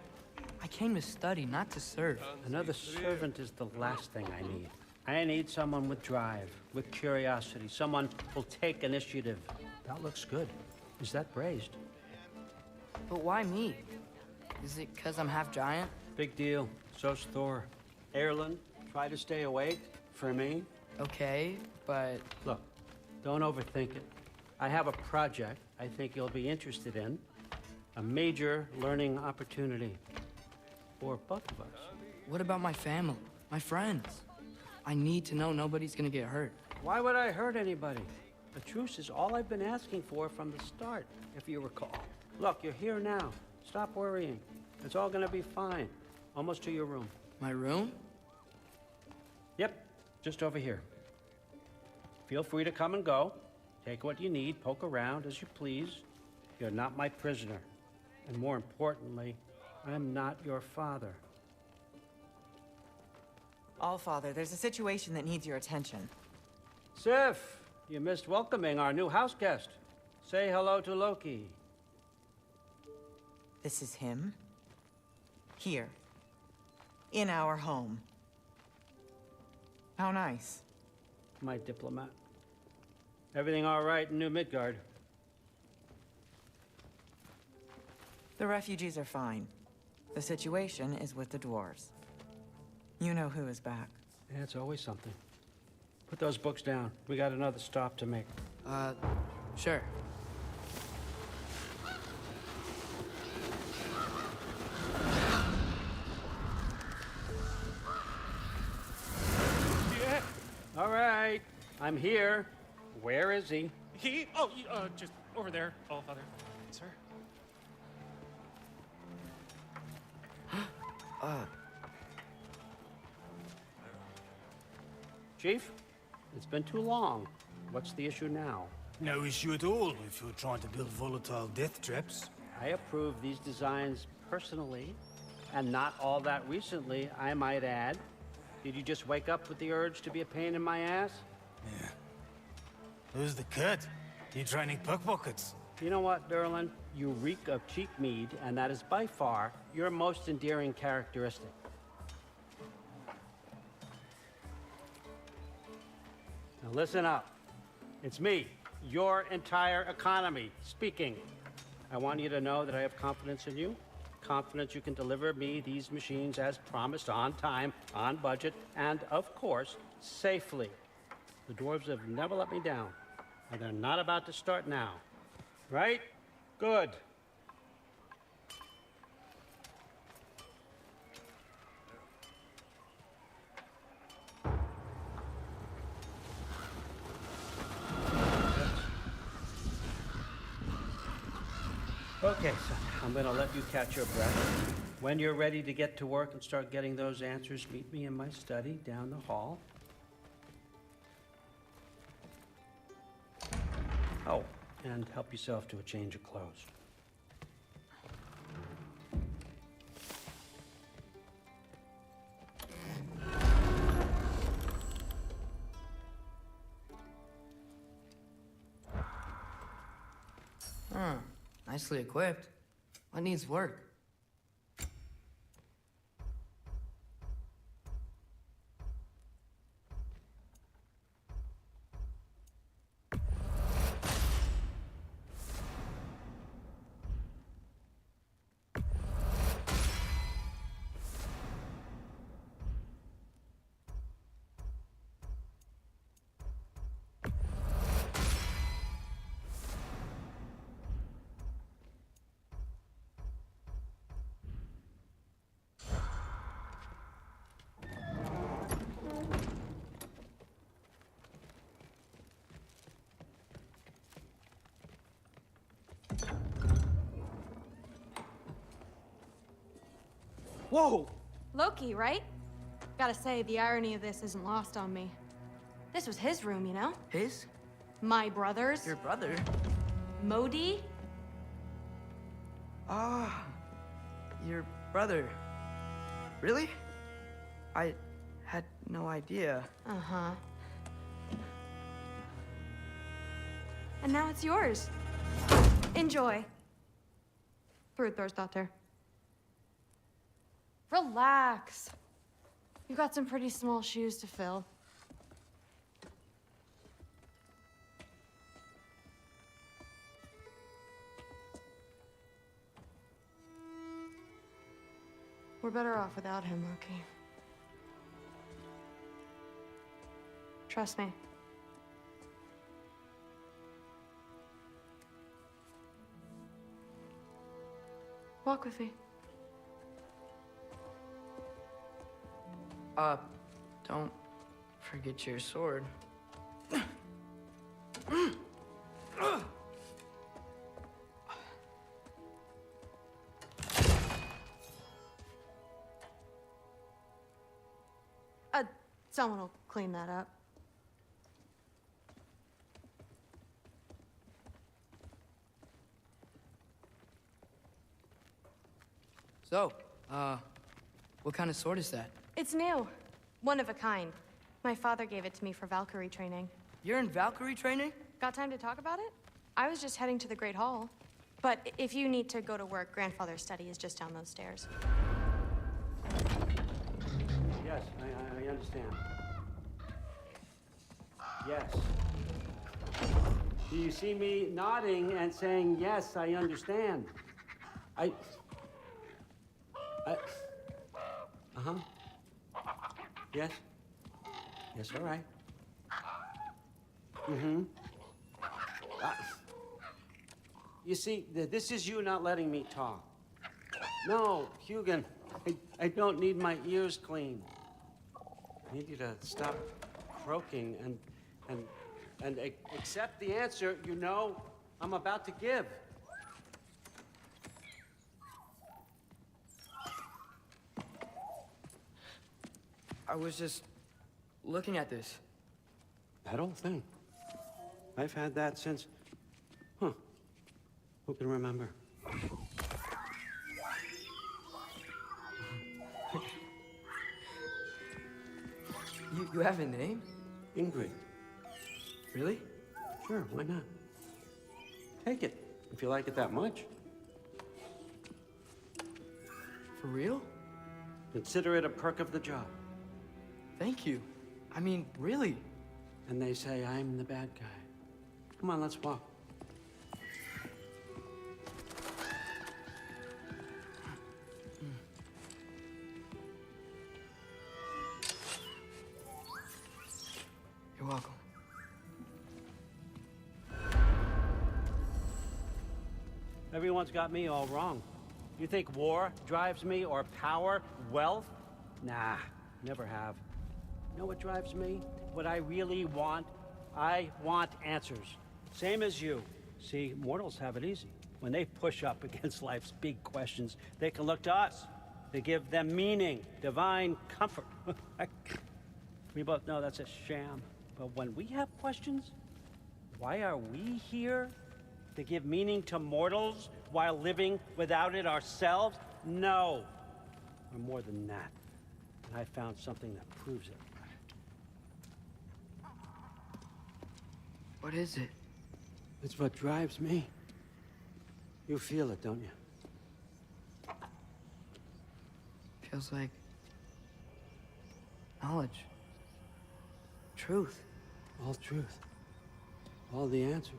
I came to study, not to serve. Another servant is the last thing I need. I need someone with drive, with curiosity, someone who'll take initiative. That looks good. Is that braised? But why me? Is it because I'm half giant? Big deal. So's Thor. Erlen, try to stay awake for me. Okay, but... Look, don't overthink it. I have a project I think you'll be interested in. A major learning opportunity for both of us. What about my family? My friends? I need to know nobody's gonna get hurt. Why would I hurt anybody? A truce is all I've been asking for from the start, if you recall. Look, you're here now. Stop worrying. It's all gonna be fine. Almost to your room. My room? Yep, just over here. Feel free to come and go. Take what you need, poke around as you please. You're not my prisoner. And more importantly, I'm not your father. Allfather, there's a situation that needs your attention. Sif, you missed welcoming our new house guest. Say hello to Loki. This is him? Here. In our home. How nice. My diplomat. Everything all right in New Midgard? The refugees are fine. The situation is with the dwarves. You know who is back. Yeah, it's always something. Put those books down. We got another stop to make. Sure. Yeah. All right. I'm here. Where is he? He? Oh, just over there, Allfather. Sir? Chief, it's been too long. What's the issue now? No issue at all if you're trying to build volatile death traps. I approve these designs personally, and not all that recently, I might add. Did you just wake up with the urge to be a pain in my ass? Yeah. Who's the kid? You training pickpockets? You know what, Derlin? You reek of cheap mead, and that is by far your most endearing characteristic. Now listen up. It's me, your entire economy, speaking. I want you to know that I have confidence in you. Confidence you can deliver me these machines as promised, on time, on budget, and of course, safely. The dwarves have never let me down, and they're not about to start now. Right? Good. Okay, son, I'm gonna let you catch your breath. When you're ready to get to work and start getting those answers, meet me in my study down the hall. Oh, and help yourself to a change of clothes. Nicely equipped. What needs work? Whoa! Loki, right? Gotta say, the irony of this isn't lost on me. This was his room, you know? His? My brother's. Your brother? Modi? Ah, your brother. Really? I had no idea. Uh-huh. And now it's yours. Enjoy. Brudthor's Relax. You've got some pretty small shoes to fill. We're better off without him, Loki. Trust me. Walk with me. Don't forget your sword. Someone will clean that up. So, what kind of sword is that? It's new. One of a kind. My father gave it to me for Valkyrie training. You're in Valkyrie training? Got time to talk about it? I was just heading to the Great Hall. But if you need to go to work, Grandfather's study is just down those stairs. Yes, I understand. Yes. Do you see me nodding and saying, yes, I understand? Uh-huh. Yes? Yes, all right. Mm-hmm. You see, this is you not letting me talk. No, Hugin, I don't need my ears cleaned. I need you to stop croaking and accept the answer you know I'm about to give. I was just looking at this. That old thing. I've had that since... Who can remember? You have a name? Ingrid. Really? Sure, why not? Take it, if you like it that much. For real? Consider it a perk of the job. Thank you. I mean, really. And they say I'm the bad guy. Come on, let's walk. You're welcome. Everyone's got me all wrong. You think war drives me, or power, wealth? Nah, never have. You know what drives me? What I really want? I want answers. Same as you. See, mortals have it easy. When they push up against life's big questions, they can look to us. They give them meaning, divine comfort. We both know that's a sham. But when we have questions, why are we here? To give meaning to mortals while living without it ourselves? No. We're more than that. And I found something that proves it. What is it? It's what drives me. You feel it, don't you? Feels like knowledge. Truth. All truth. All the answers.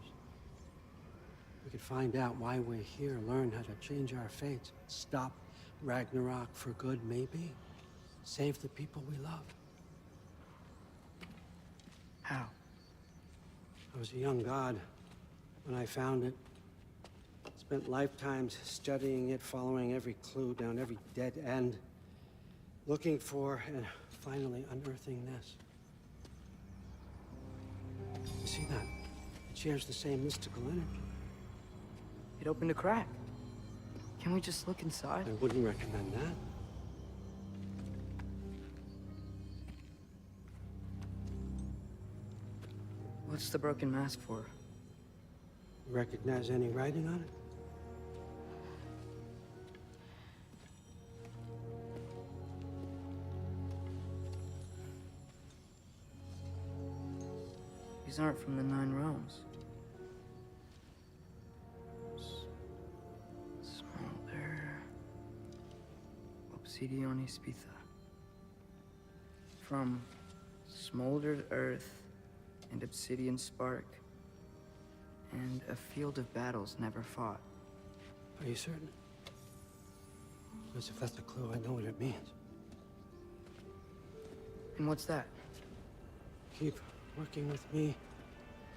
We could find out why we're here, learn how to change our fates, stop Ragnarok for good, maybe. Save the people we love. How? I was a young god when I found it. Spent lifetimes studying it, following every clue down every dead end, looking for and finally unearthing this. You see that? It shares the same mystical energy. It opened a crack. Can we just look inside? I wouldn't recommend that. What's the broken mask for? Recognize any writing on it? These aren't from the Nine Realms. Smolder. Obsidione Spitha. From smoldered earth and obsidian spark. And a field of battles never fought. Are you certain? Because if that's a clue, I know what it means. And what's that? Keep working with me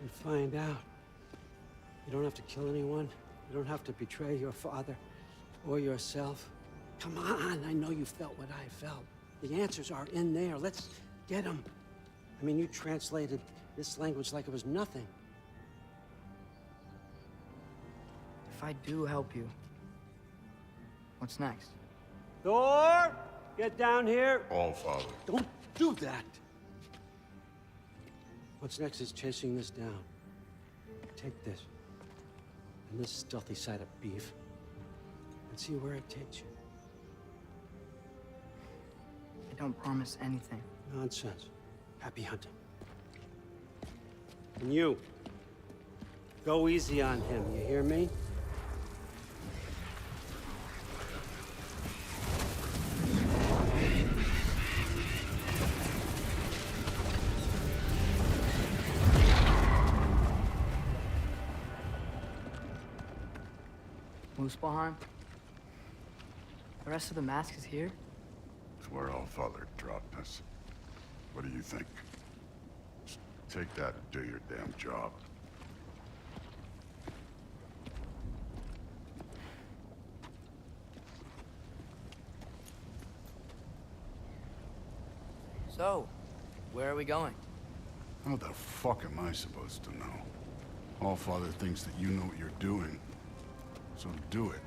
and find out. You don't have to kill anyone. You don't have to betray your father or yourself. Come on, I know you felt what I felt. The answers are in there. Let's get them. I mean, you translated this language like it was nothing. If I do help you, what's next? Thor, get down here. All Father. Don't do that. What's next is chasing this down. Take this and this stealthy side of beef and see where it takes you. I don't promise anything. Nonsense. Happy hunting. And you, go easy on him, you hear me? Muspelheim? The rest of the mask is here? It's where All Father dropped us. What do you think? Just take that and do your damn job. So, where are we going? How the fuck am I supposed to know? All Father thinks that you know what you're doing. So do it.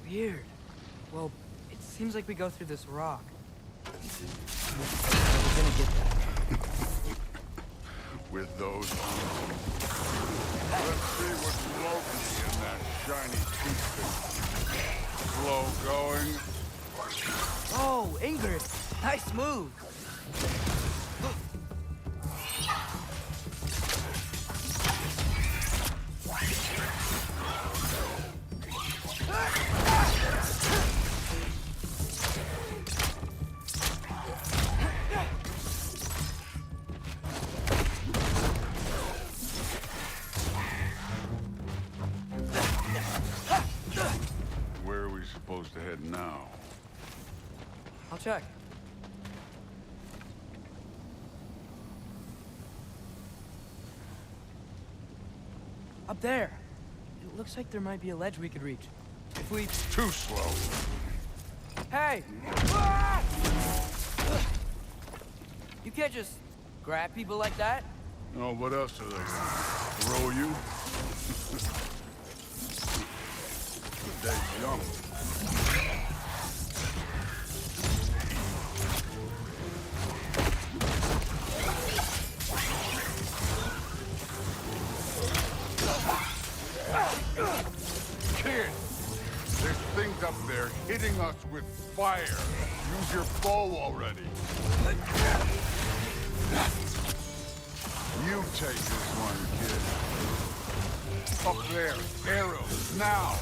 Weird. Well, it seems like we go through this rock. We're gonna get that. With those let's see what's Loki in that shiny toothpick. Slow going. Oh, Ingrid! Nice move! Where are we supposed to head now? I'll check. Up there. It looks like there might be a ledge we could reach. If we... Too slow. Hey! You can't just grab people like that. Oh, what else are they gonna throw you? The day's young. Kid! There's things up there hitting us with fire. Use your bow already. You take this one, kid. Up there, arrows, now!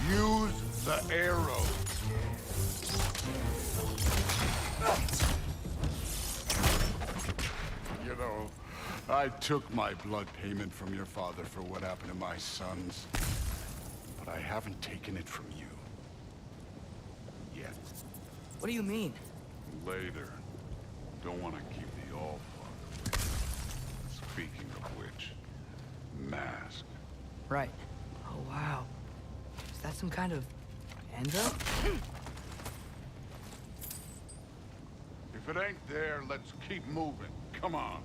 Use the arrow. You know, I took my blood payment from your father for what happened to my sons. But I haven't taken it from you. Yet. What do you mean? Later. Don't want to keep the Allfather. Speaking of which, mask. Right. Oh, wow. Is that some kind of anvil? If it ain't there, let's keep moving. Come on.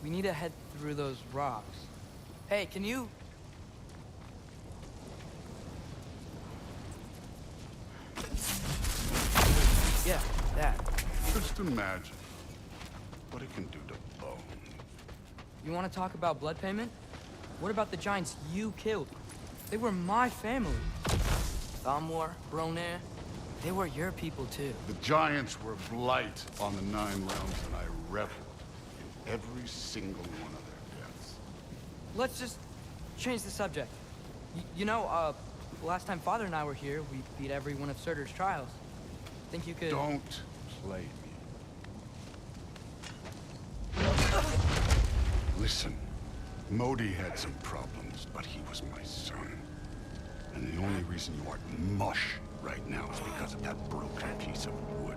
We need to head through those rocks. Hey, can you... Yeah, that. Just imagine what it can do to bone. You want to talk about blood payment? What about the giants you killed? They were my family. Thamur, Bronir, they were your people too. The giants were blight on the Nine Realms, and I reveled in every single one of their deaths. Let's just change the subject. You know, last time Father and I were here, we beat every one of Surtur's trials. Think you could... Don't play me. Listen, Modi had some problems, but he was my son. And the only reason you aren't mush right now is because of that broken piece of wood.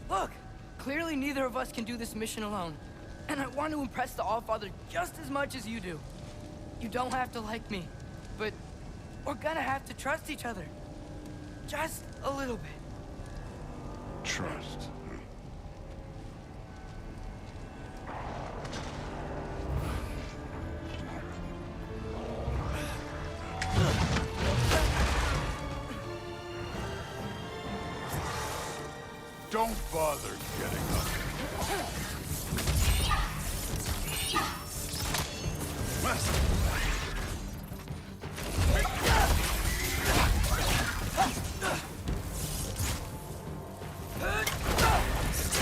Look! Clearly neither of us can do this mission alone. And I want to impress the Allfather just as much as you do. You don't have to like me, but we're gonna have to trust each other. Just a little bit. Trust. Don't bother getting up.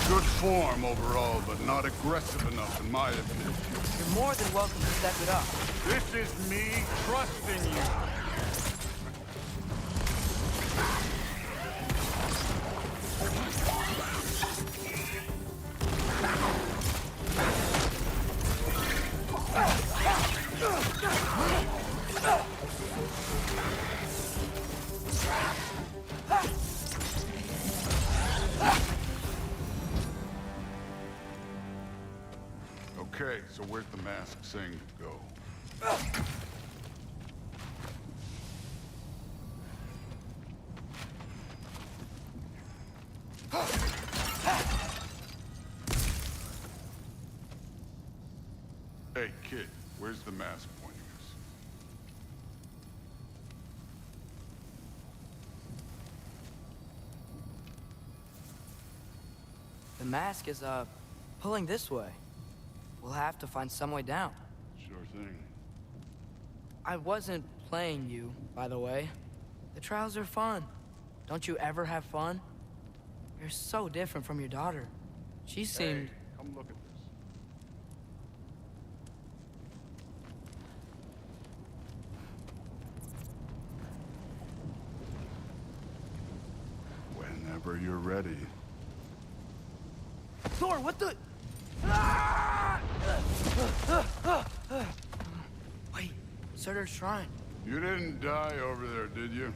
Good form overall, but not aggressive enough in my opinion. You're more than welcome to step it up. This is me trusting you. Okay, so where's the mask saying to go? Hey, kid, where's the mask pointing us? The mask is, pulling this way. We'll have to find some way down. Sure thing. I wasn't playing you, by the way. The trials are fun. Don't you ever have fun? You're so different from your daughter. She seemed... Hey, come look at this. Whenever you're ready. Thor, what the? Wait, Surtur's shrine. You didn't die over there, did you?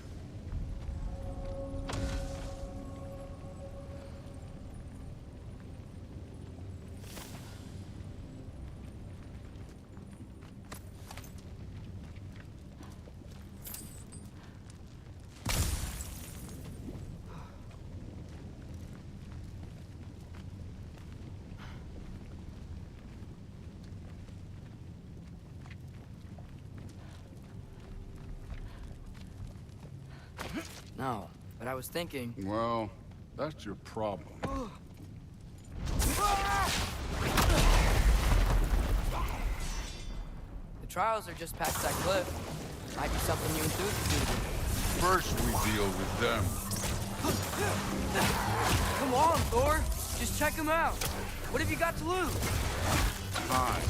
No, but I was thinking... Well, that's your problem. The trials are just past that cliff. Might be something you and Duke can do together. First we deal with them. Come on, Thor! Just check them out! What have you got to lose? Fine.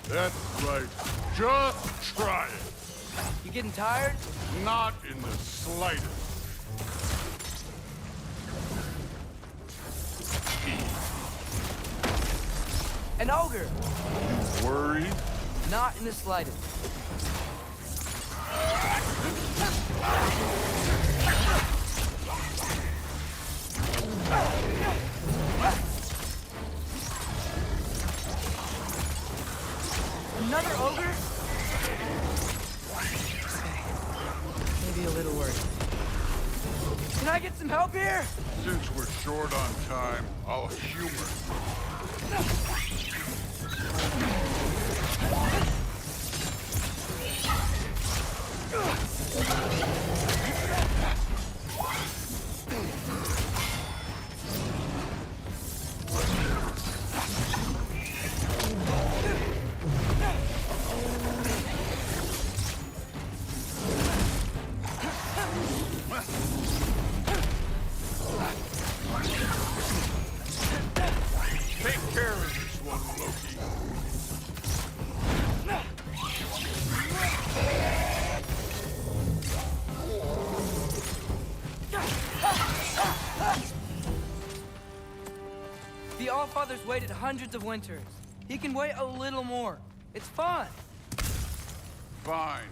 That's right. Just try it. You getting tired? Not in the slightest. An ogre! You worried? Not in the slightest. Another ogre? Maybe a little worried. Can I get some help here? Since we're short on time, I'll humor. Take care of this one, Loki. The Allfather's waited hundreds of winters. He can wait a little more. It's fun. Fine.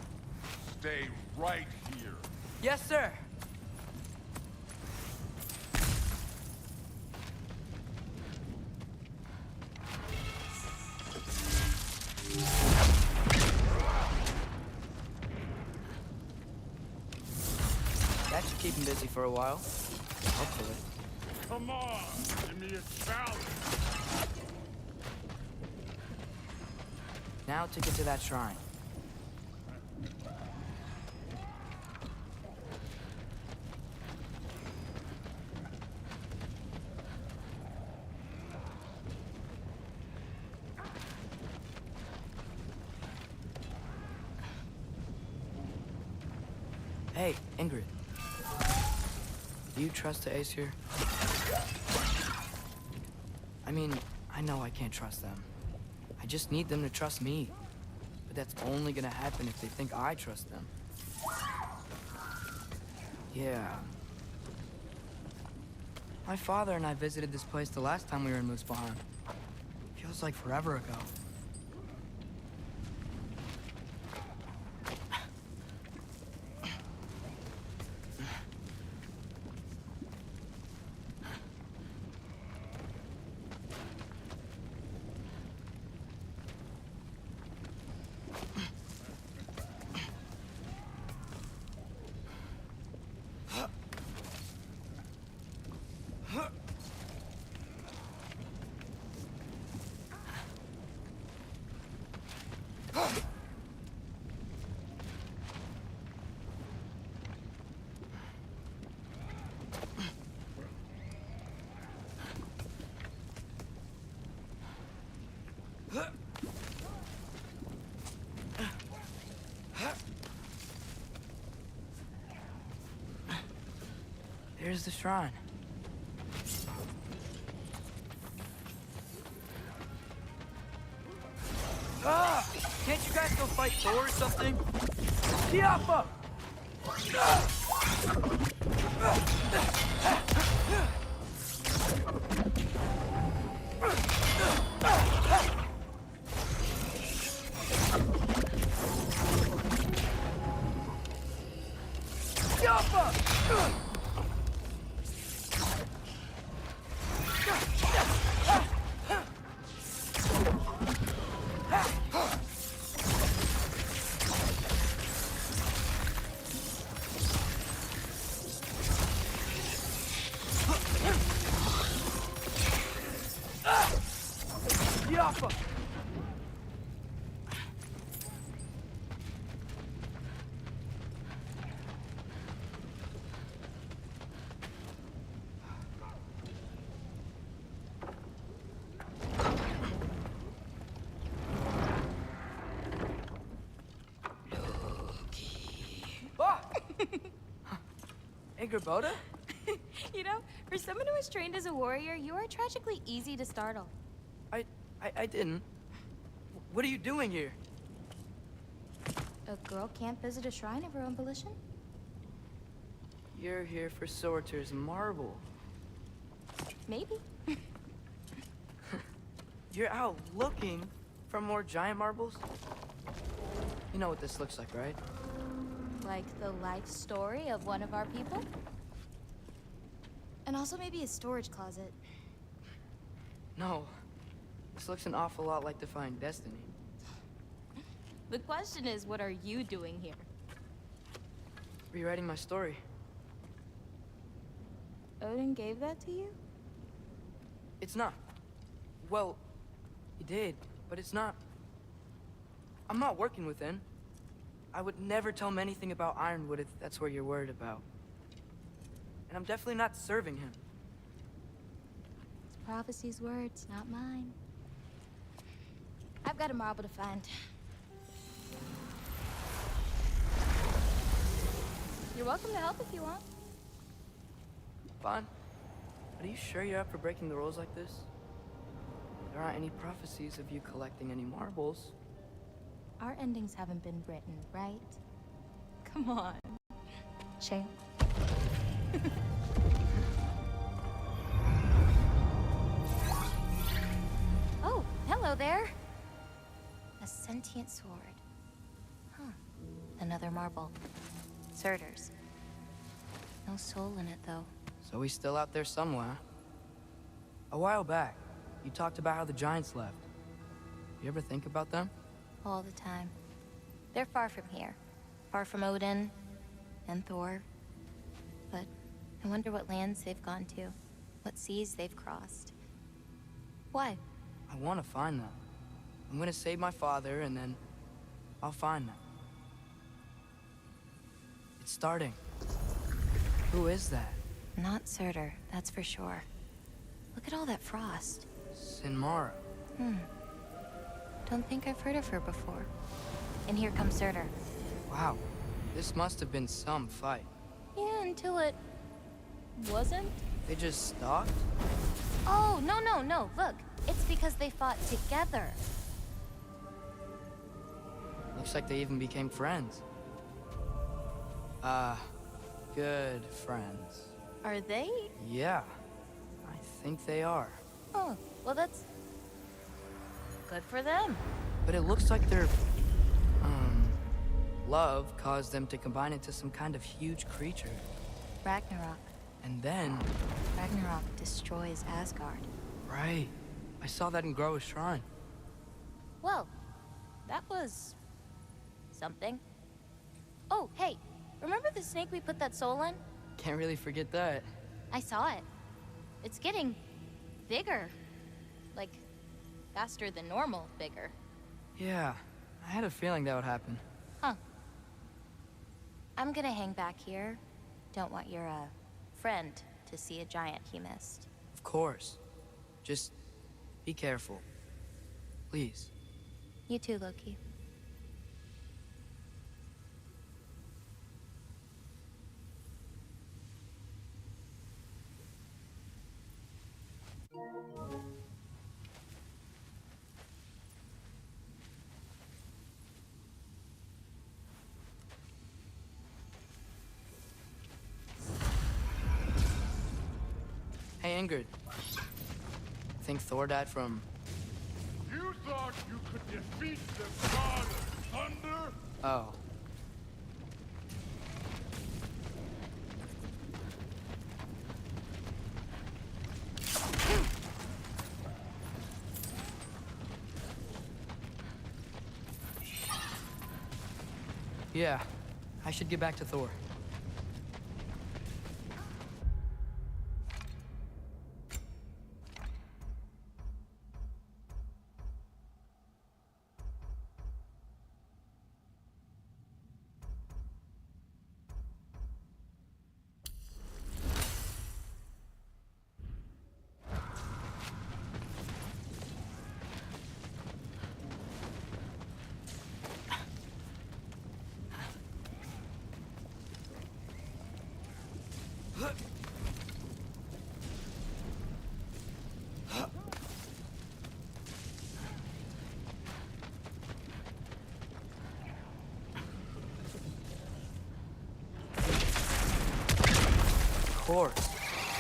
Stay right here. Yes, sir. That should keep him busy for a while. Hopefully. Come on, give me a challenge. Now to get to that shrine. Hey, Ingrid. Do you trust the Aesir? I mean, I know I can't trust them. I just need them to trust me. But that's only gonna happen if they think I trust them. Yeah. My father and I visited this place the last time we were in Muspelheim. Feels like forever ago. Here's the shrine. Ah! Can't you guys go fight Thor or something? Tiafa! Tiafa! Hey, Gerboda? You know, for someone who was trained as a warrior, you are tragically easy to startle. I didn't. What are you doing here? A girl can't visit a shrine of her own volition? You're here for Sorter's marble. Maybe. You're out looking for more giant marbles? You know what this looks like, right? Like the life story of one of our people? And also maybe a storage closet. No. This looks an awful lot like Defying Destiny. The question is, what are you doing here? Rewriting my story. Odin gave that to you? It's not. Well, he did, but it's not. I'm not working with him. I would never tell him anything about Ironwood if that's what you're worried about. And I'm definitely not serving him. It's prophecy's words, not mine. I've got a marble to find. You're welcome to help if you want. Fine. But are you sure you're up for breaking the rules like this? There aren't any prophecies of you collecting any marbles. Our endings haven't been written, right? Come on. Champ. Oh, hello there. A sentient sword. Huh. Another marble. Surtur's. No soul in it, though. So he's still out there somewhere. A while back, you talked about how the Giants left. You ever think about them? All the time. They're far from here. Far from Odin and Thor. But I wonder what lands they've gone to. What seas they've crossed. Why? I want to find them. I'm gonna save my father, and then I'll find them. It's starting. Who is that? Not Surtur, that's for sure. Look at all that frost. Sinmara. Don't think I've heard of her before. And here comes Surtur. Wow. This must have been some fight. Yeah, until it... wasn't? They just stopped? Oh, no. Look, it's because they fought together. Looks like they even became friends. Good friends. Are they? Yeah, I think they are. Oh, well that's... good for them. But it looks like their, love caused them to combine into some kind of huge creature. Ragnarok. And then... Ragnarok destroys Asgard. Right. I saw that in Groa's shrine. Well, that was... something. Oh, hey, remember the snake we put that soul in? Can't really forget that. I saw it. It's getting... bigger. Like, faster than normal bigger. Yeah, I had a feeling that would happen. Huh. I'm gonna hang back here. Don't want your, friend to see a giant he missed. Of course. Just be careful. Please. You too, Loki. angered. Think Thor died from... You thought you could defeat the god of thunder? Oh. Yeah, I should get back to Thor.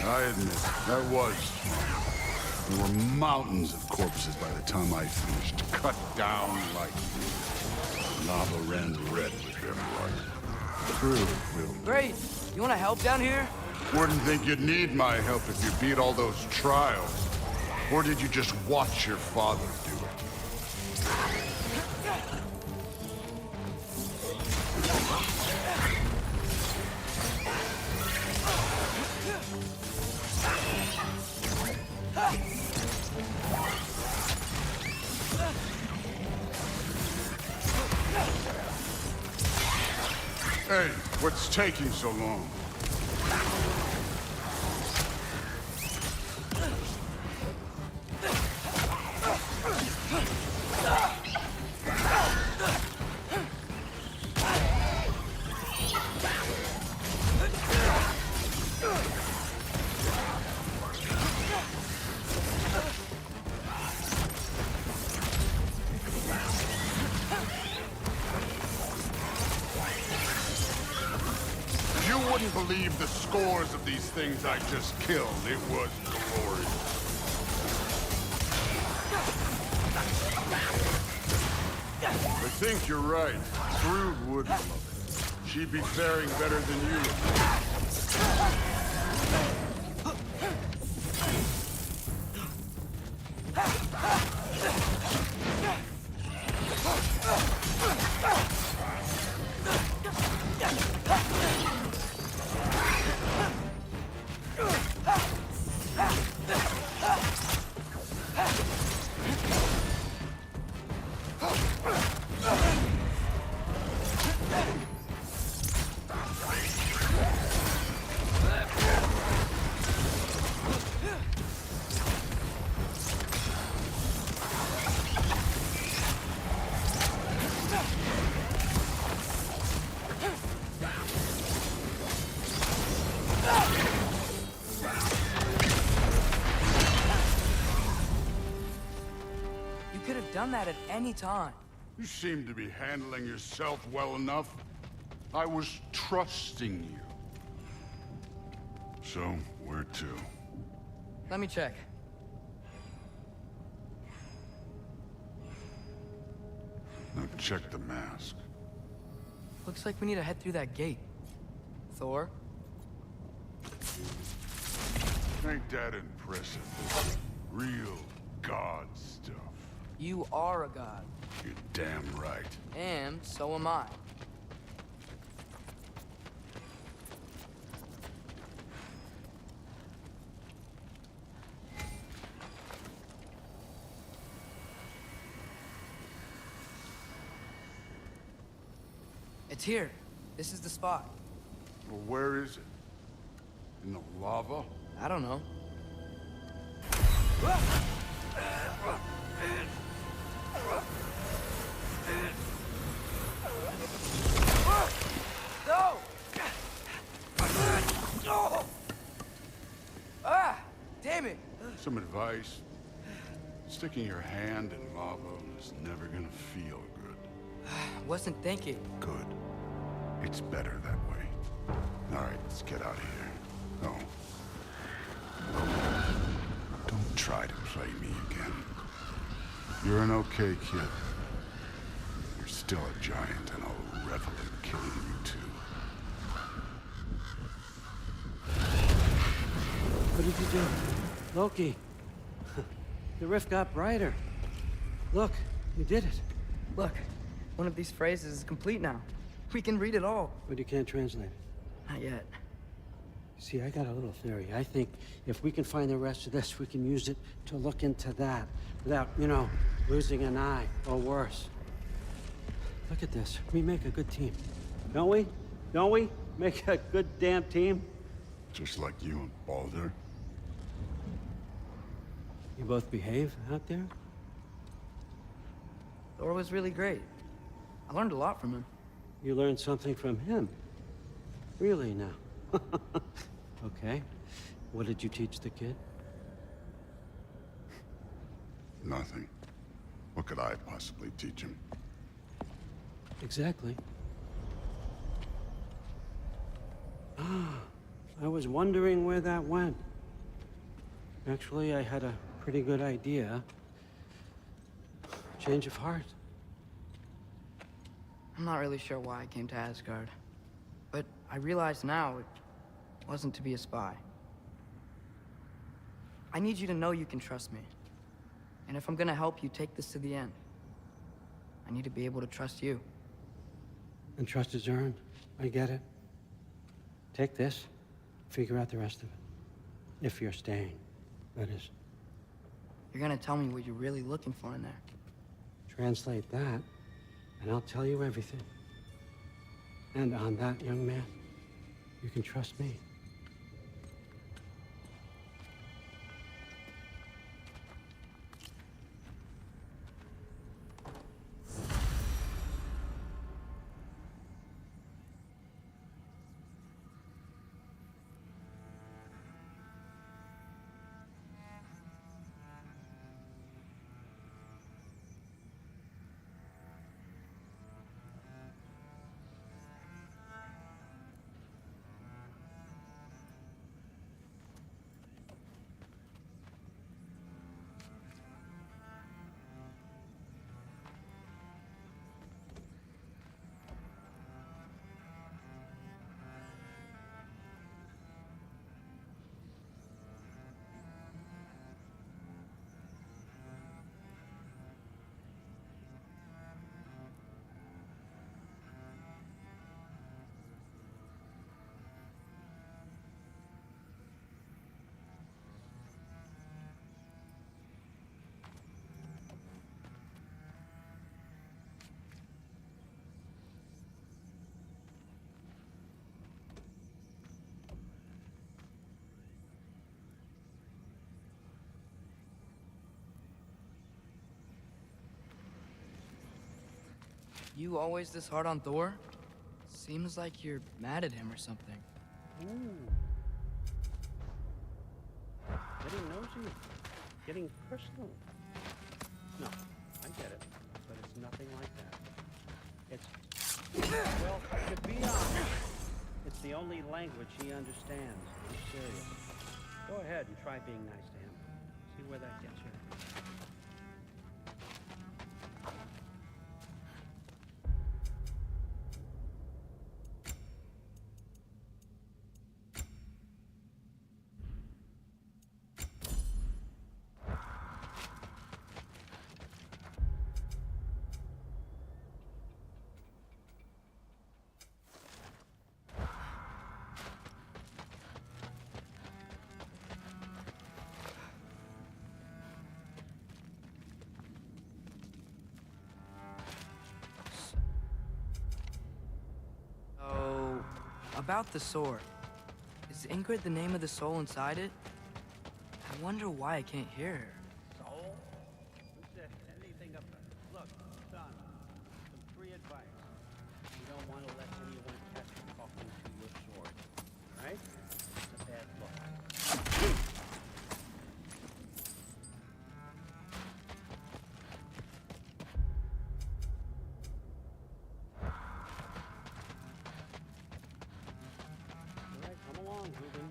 I admit, that was smart. There were mountains of corpses by the time I finished, cut down like lava ran red with their blood. True, Will. Great! You wanna help down here? Wouldn't think you'd need my help if you beat all those trials. Or did you just watch your father do it? Hey, what's taking so long? You wouldn't believe the scores of these things I just killed. It was glorious. I think you're right. Thrud would love it. She'd be faring better than you. Done that at any time. You seem to be handling yourself well enough. I was trusting you. So, where to? Let me check. Now check the mask. Looks like we need to head through that gate. Thor? Ain't that impressive? Real god stuff. You are a god. You're damn right. And so am I. It's here. This is the spot. Well, where is it? In the lava? I don't know. No! Ah! Damn it! Some advice. Sticking your hand in lava is never gonna feel good. Wasn't thinking. Good. It's better that way. All right, let's get out of here. Oh. try to play me again. You're an okay kid. You're still a giant, and I'll revel in killing you too. What did you do? Loki. The rift got brighter. Look, you did it. Look, one of these phrases is complete now. We can read it all. But you can't translate it. Not yet. See, I got a little theory. I think if we can find the rest of this, we can use it to look into that without, you know, losing an eye or worse. Look at this. We make a good team. Don't we? Don't we? Make a good damn team? Just like you and Baldur. You both behave out there? Thor was really great. I learned a lot from him. You learned something from him? Really now? Okay. What did you teach the kid? Nothing. What could I possibly teach him? Exactly. I was wondering where that went. Actually, I had a pretty good idea. Change of heart. I'm not really sure why I came to Asgard. But I realize now it wasn't to be a spy. I need you to know you can trust me. And if I'm gonna help you take this to the end, I need to be able to trust you. And trust is earned. I get it. Take this, figure out the rest of it. If you're staying, that is. You're gonna tell me what you're really looking for in there. Translate that, and I'll tell you everything. And on that, young man, you can trust me. You always this hard on Thor? Seems like you're mad at him or something. Getting nosy. Getting personal. No, I get it. But it's nothing like that. It's, well, to be honest, it's the only language he understands. I'm serious. Go ahead and try being nice to him. See where that gets you. About the sword. Is Ingrid the name of the soul inside it? I wonder why I can't hear her. Soul? Who said anything about it? Look, son, some free advice. You don't want to let anyone catch you talking to your sword. Right? It's a bad look. Come along, Ruben.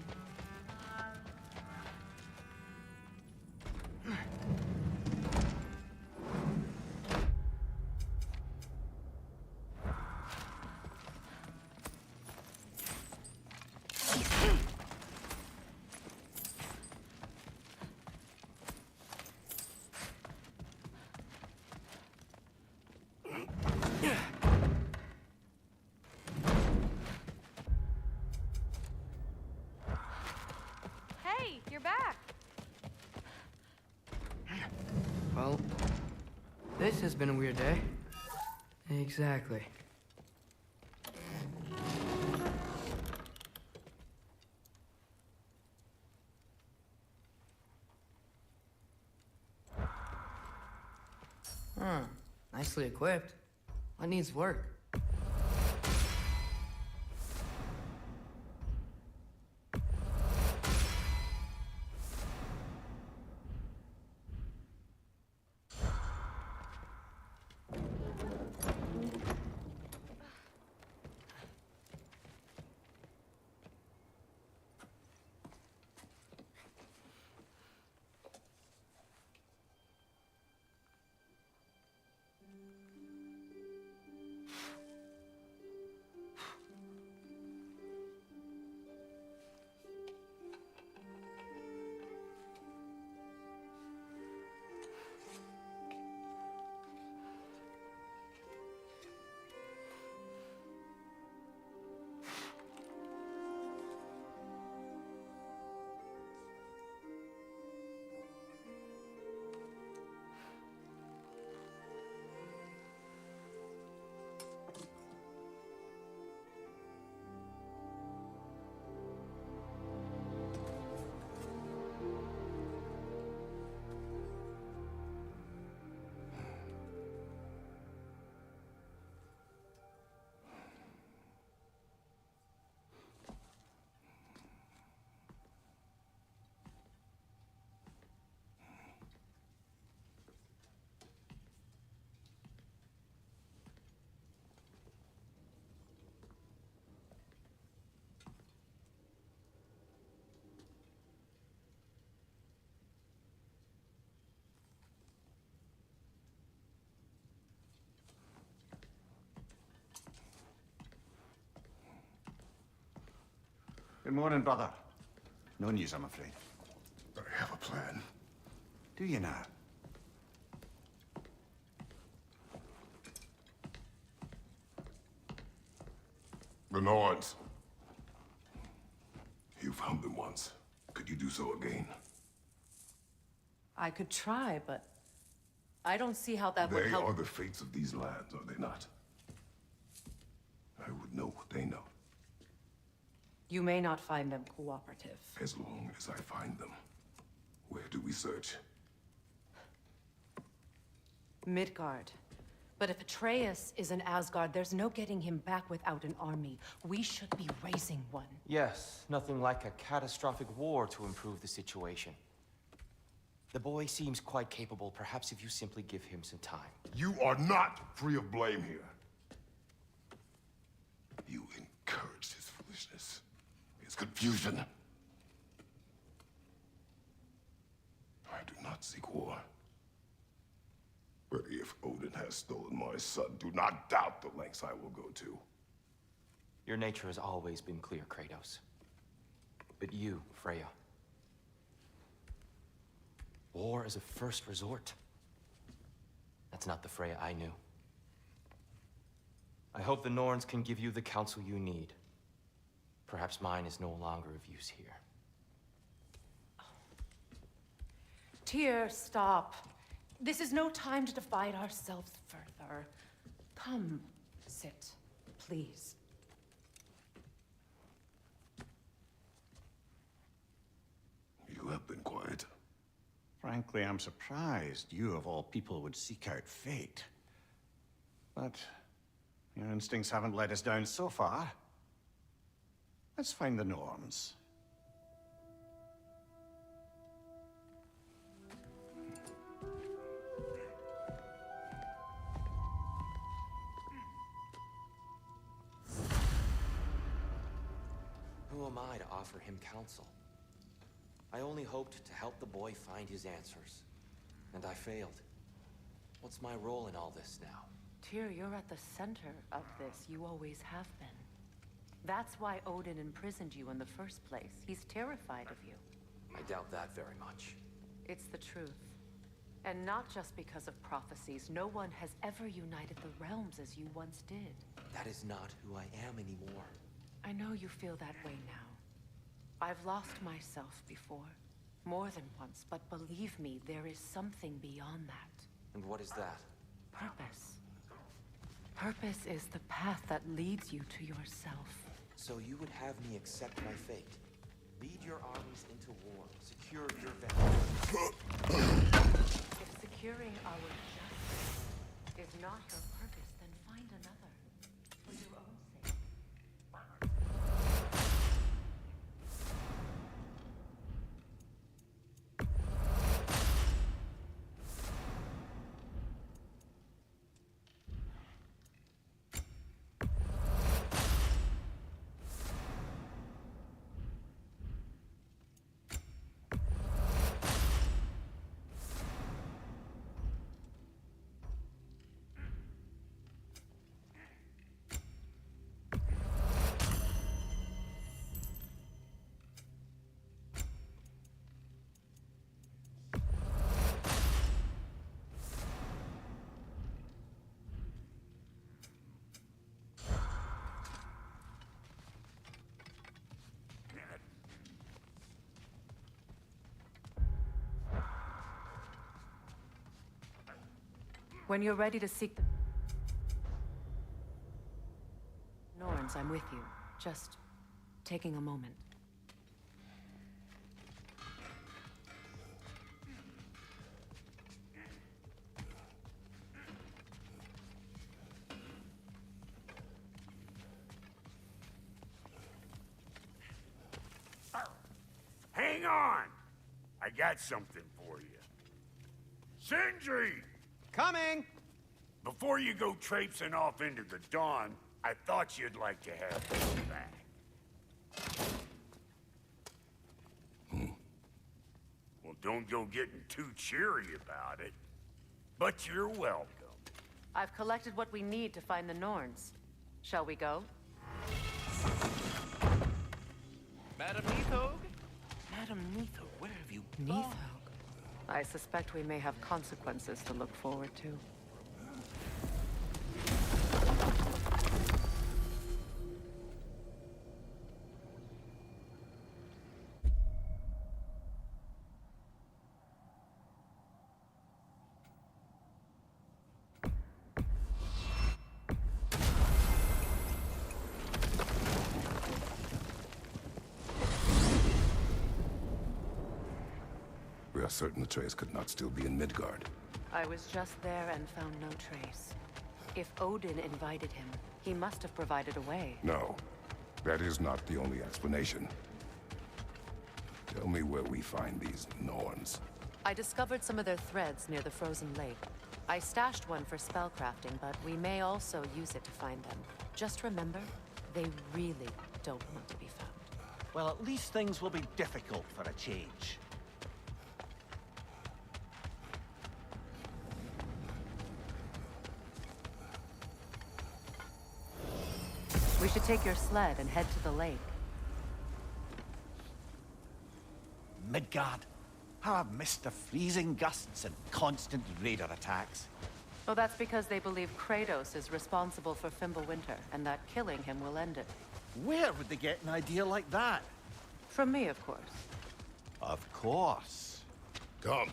back. Well, this has been a weird day. Exactly. Huh. Nicely equipped. What needs work? Good morning, brother. No news, I'm afraid. I have a plan. Do you now? The Norns. You found them once. Could you do so again? I could try, but I don't see how that would They help. are the fates of these lands, are they not? I would know what they know, You may not find them cooperative. as long as I find them. Where do we search? Midgard. But if Atreus is in Asgard, there's no getting him back without an army. We should be raising one. Yes, nothing like a catastrophic war to improve the situation. The boy seems quite capable. Perhaps if you simply give him some time. You are not free of blame here. You encouraged his foolishness, his confusion. I do not seek war. But if Odin has stolen my son, do not doubt the lengths I will go to. Your nature has always been clear, Kratos. But you, Freya. War is a first resort. That's not the Freya I knew. I hope the Norns can give you the counsel you need. Perhaps mine is no longer of use here. Tyr, stop. This is no time to divide ourselves further. Come, sit, please. You have been quiet. Frankly, I'm surprised you, of all people, would seek out fate. But your instincts haven't let us down so far. Let's find the Norns. Who am I to offer him counsel? I only hoped to help the boy find his answers. And I failed. What's my role in all this now? Tyr, you're at the center of this. You always have been. That's why Odin imprisoned you in the first place. He's terrified of you. I doubt that very much. It's the truth. And not just because of prophecies. No one has ever united the realms as you once did. That is not who I am anymore. I know you feel that way now. I've lost myself before. More than once, but believe me, there is something beyond that. And what is that? Purpose. Purpose is the path that leads you to yourself. So you would have me accept my fate? Lead your armies into war, secure your vengeance. If securing our justice is not your purpose, then find another. For your own sake. When you're ready to seek the Norns, I'm with you. Just taking a moment. Hang on! I got something for you. Sindri! Coming! Before you go traipsing off into the dawn, I thought you'd like to have this back. Well, don't go getting too cheery about it. But you're welcome. I've collected what we need to find the Norns. Shall we go? Madam Neathog? Madam Neathog, where have you been? Neathog? I suspect we may have consequences to look forward to. We are certain the trace could not still be in Midgard. I was just there and found no trace. If Odin invited him, he must have provided a way. No, that is not the only explanation. Tell me where we find these Norns. I discovered some of their threads near the frozen lake. I stashed one for spellcrafting, but we may also use it to find them. Just remember, they really don't want to be found. Well, at least things will be difficult for a change. We should take your sled and head to the lake. Midgard. How I've missed the freezing gusts and constant raider attacks. Well, that's because they believe Kratos is responsible for Fimbulwinter, and that killing him will end it. Where would they get an idea like that? From me, of course. Of course. Come.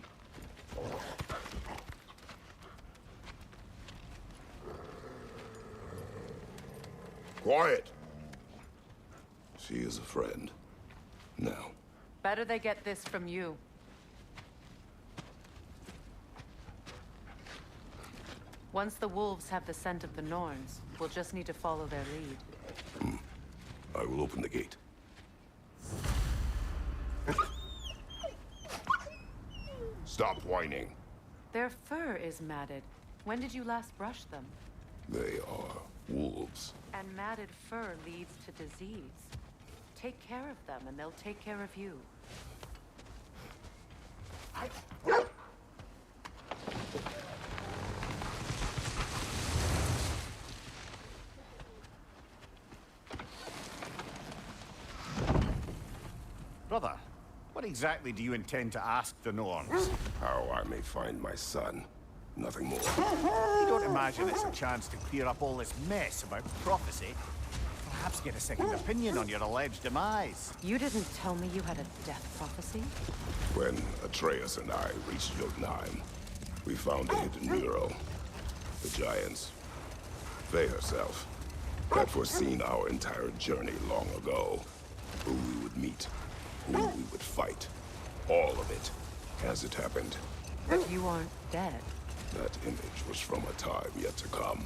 Quiet. She is a friend. Now. Better they get this from you. Once the wolves have the scent of the Norns, we'll just need to follow their lead. I will open the gate. Stop whining. Their fur is matted. When did you last brush them? They are wolves. And matted fur leads to disease. Take care of them, and they'll take care of you. Brother, what exactly do you intend to ask the Norns? How I may find my son. Nothing more. You don't imagine it's a chance to clear up all this mess about prophecy? perhaps get a second opinion on your alleged demise. You didn't tell me you had a death prophecy? When Atreus and I reached Jotunheim, we found a hidden mural. The Giants, they herself, had foreseen our entire journey long ago. Who we would meet, who we would fight. All of it, as it happened. But you aren't dead. That image was from a time yet to come.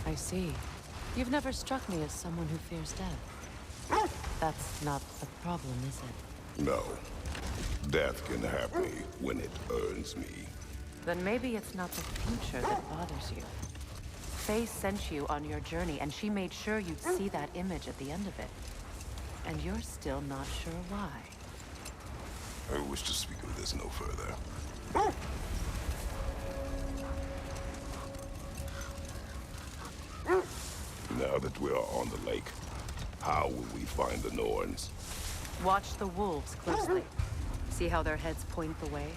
I see. You've never struck me as someone who fears death. That's not a problem, is it? No. Death can have me when it earns me. Then maybe it's not the future that bothers you. Faye sent you on your journey, and she made sure you'd see that image at the end of it. And you're still not sure why. I wish to speak of this no further. Now that we are on the lake, how will we find the Norns? Watch the wolves closely. See how their heads point the way?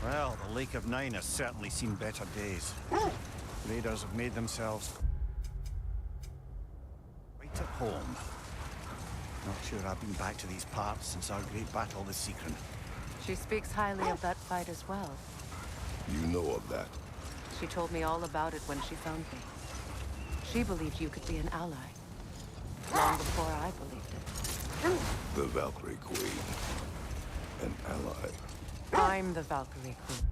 Well, the Lake of Nine has certainly seen better days. Raiders have made themselves right at home. Not sure I've been back to these parts since our great battle with Seekron. She speaks highly of that fight as well. You know of that? She told me all about it when she found me. She believed you could be an ally. Long before I believed it. The Valkyrie Queen. An ally. I'm the Valkyrie Queen.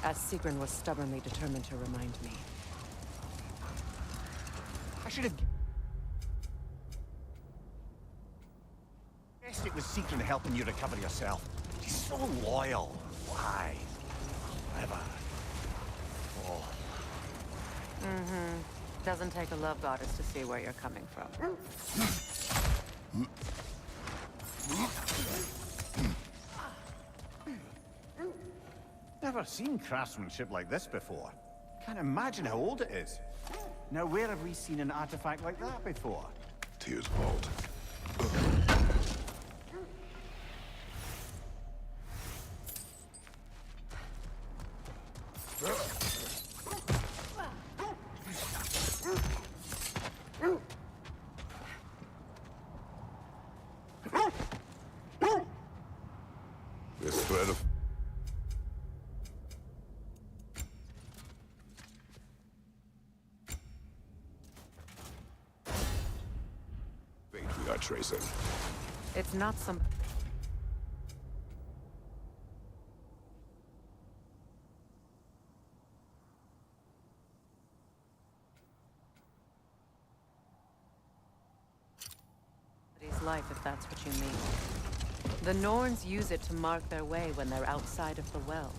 As Seekron was stubbornly determined to remind me. I should have guessed it was Seekron helping you recover yourself. She's so loyal. Why? Clever. Oh. Mm-hmm. Doesn't take a love goddess to see where you're coming from. Never seen craftsmanship like this before. Can't imagine how old it is. Now, where have we seen an artifact like that before? Tyr's vault. This thread of fate we are tracing. It's not some... life, if that's what you mean. The Norns use it to mark their way when they're outside of the well.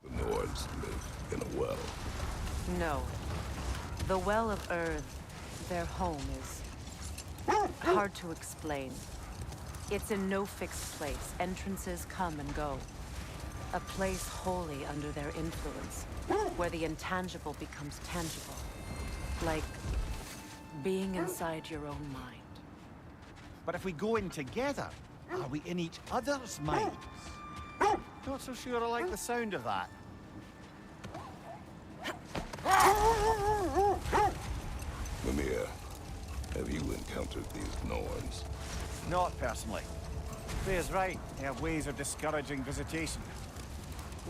The Norns live in a well. No. The Well of Earth, their home, is hard to explain. It's in no fixed place. Entrances come and go. A place wholly under their influence, where the intangible becomes tangible. Like being inside your own mind. But if we go in together, are we in each other's minds? Not so sure I like the sound of that. Mimir, have you encountered these Norns? Not personally. Freya's right. They have ways of discouraging visitation.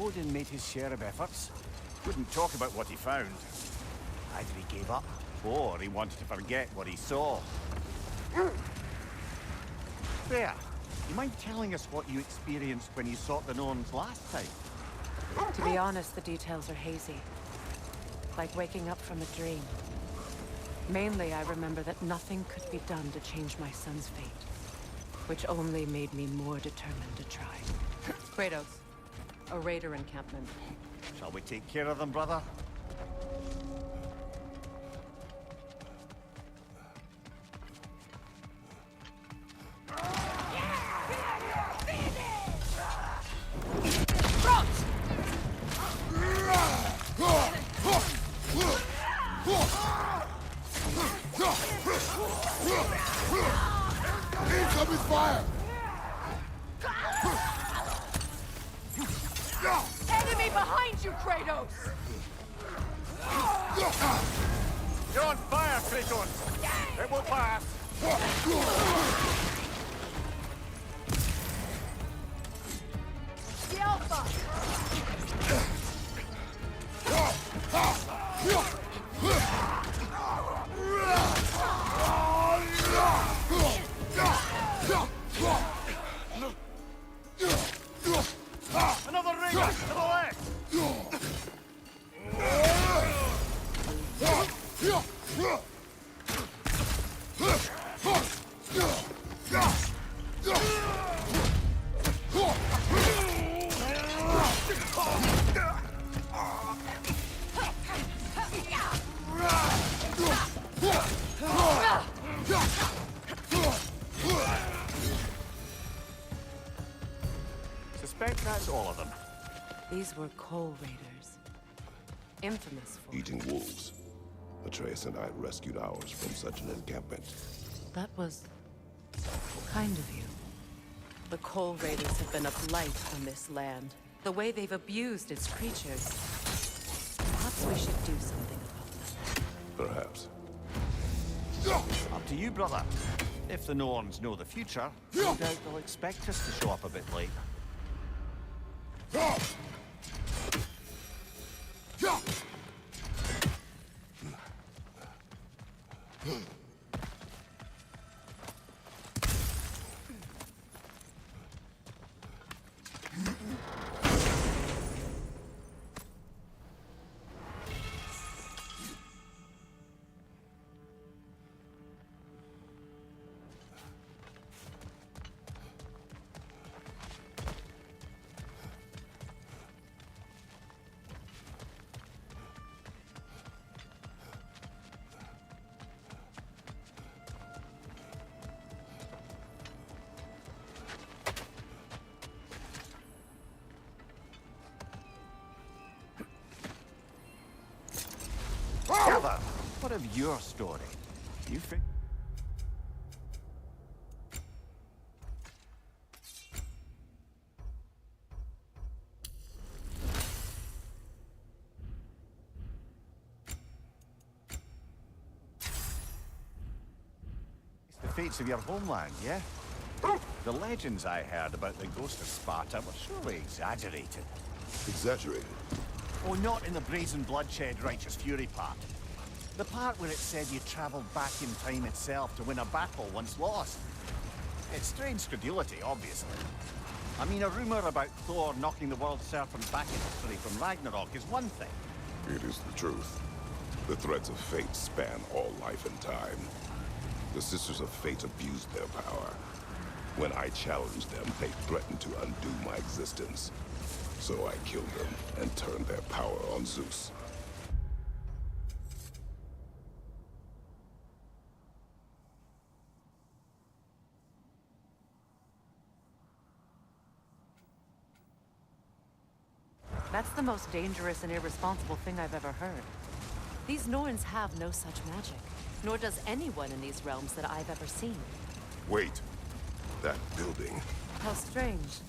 Odin made his share of efforts. Wouldn't talk about what he found. Either he gave up, or he wanted to forget what he saw. Freya, you mind telling us what you experienced when you sought the Norns last time? To be honest, the details are hazy. Like waking up from a dream. Mainly, I remember that nothing could be done to change my son's fate. Which only made me more determined to try. Kratos, a raider encampment. Shall we take care of them, brother? Incoming fire! Enemy behind you, Kratos! You're on fire, Kratos! It will pass! The Alpha! Another ring to the left! Suspect that's all of them. These were Coal Raiders. Infamous for... Eating wolves. Atreus and I rescued ours from such an encampment. That was... kind of you. The Coal Raiders have been a blight on this land. The way they've abused its creatures. Perhaps we should do something about them. Perhaps. Up to you, brother. If the Norns know the future, no doubt they'll expect us to show up a bit late. Brother, what of your story? You think? It's the fates of your homeland, yeah? The legends I heard about the ghost of Sparta were surely exaggerated. Exaggerated? Oh, not in the brazen bloodshed righteous fury part. The part where it said you travelled back in time itself to win a battle once lost. It's strange credulity, obviously. I mean, a rumour about Thor knocking the world serpent back in history from Ragnarok is one thing. It is the truth. The threads of fate span all life and time. The Sisters of Fate abused their power. When I challenged them, they threatened to undo my existence. So I killed them and turned their power on Zeus. That's the most dangerous and irresponsible thing I've ever heard. These Norns have no such magic, nor does anyone in these realms that I've ever seen. Wait. That building. How strange.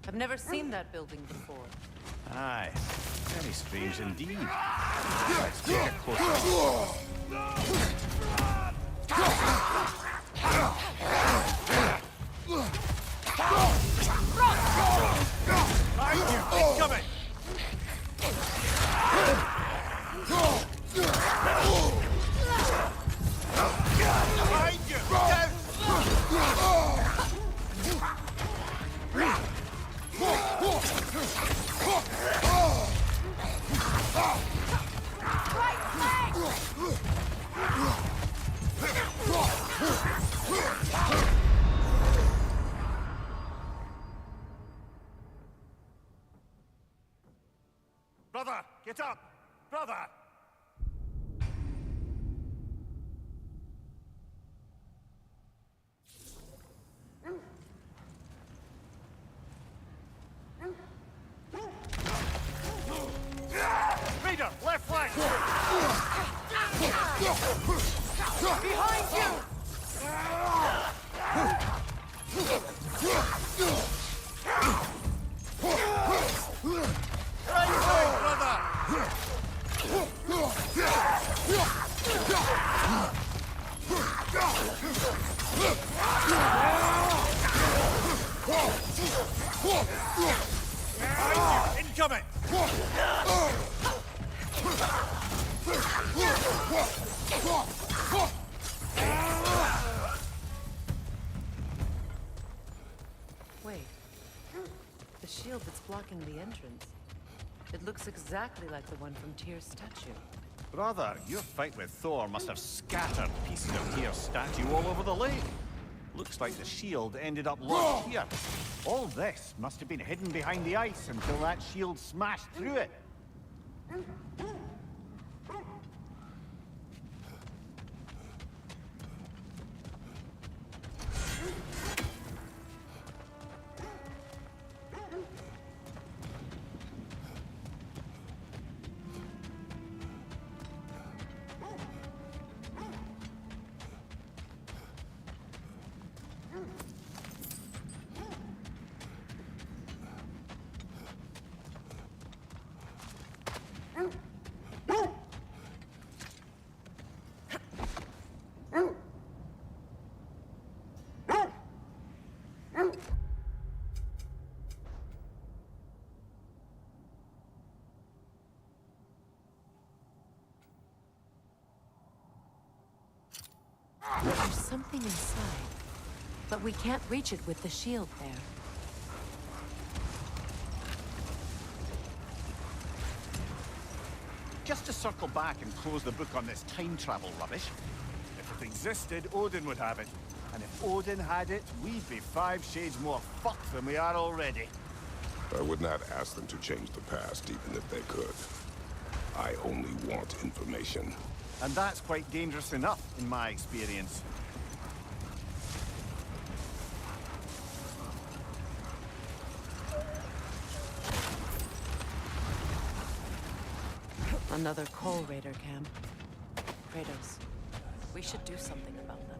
I've never seen that building before. Aye. Very strange indeed. Let's take a closer look. Incoming! Behind you! Brother, get up! Brother! Raider, left flank! Behind you! Right way, brother! Incoming! Wait. The shield that's blocking the entrance. It looks exactly like the one from Tyr's statue. Brother, your fight with Thor must have scattered pieces of Tyr's statue all over the lake. Looks like the shield ended up lodged here. All this must have been hidden behind the ice until that shield smashed through it. There's something inside, but we can't reach it with the shield there. Just to circle back and close the book on this time travel rubbish. If it existed, Odin would have it. And if Odin had it, we'd be 5 shades more fucked than we are already. I would not ask them to change the past, even if they could. I only want information. And that's quite dangerous enough, in my experience. Another Coal Raider camp. Kratos, we should do something about them.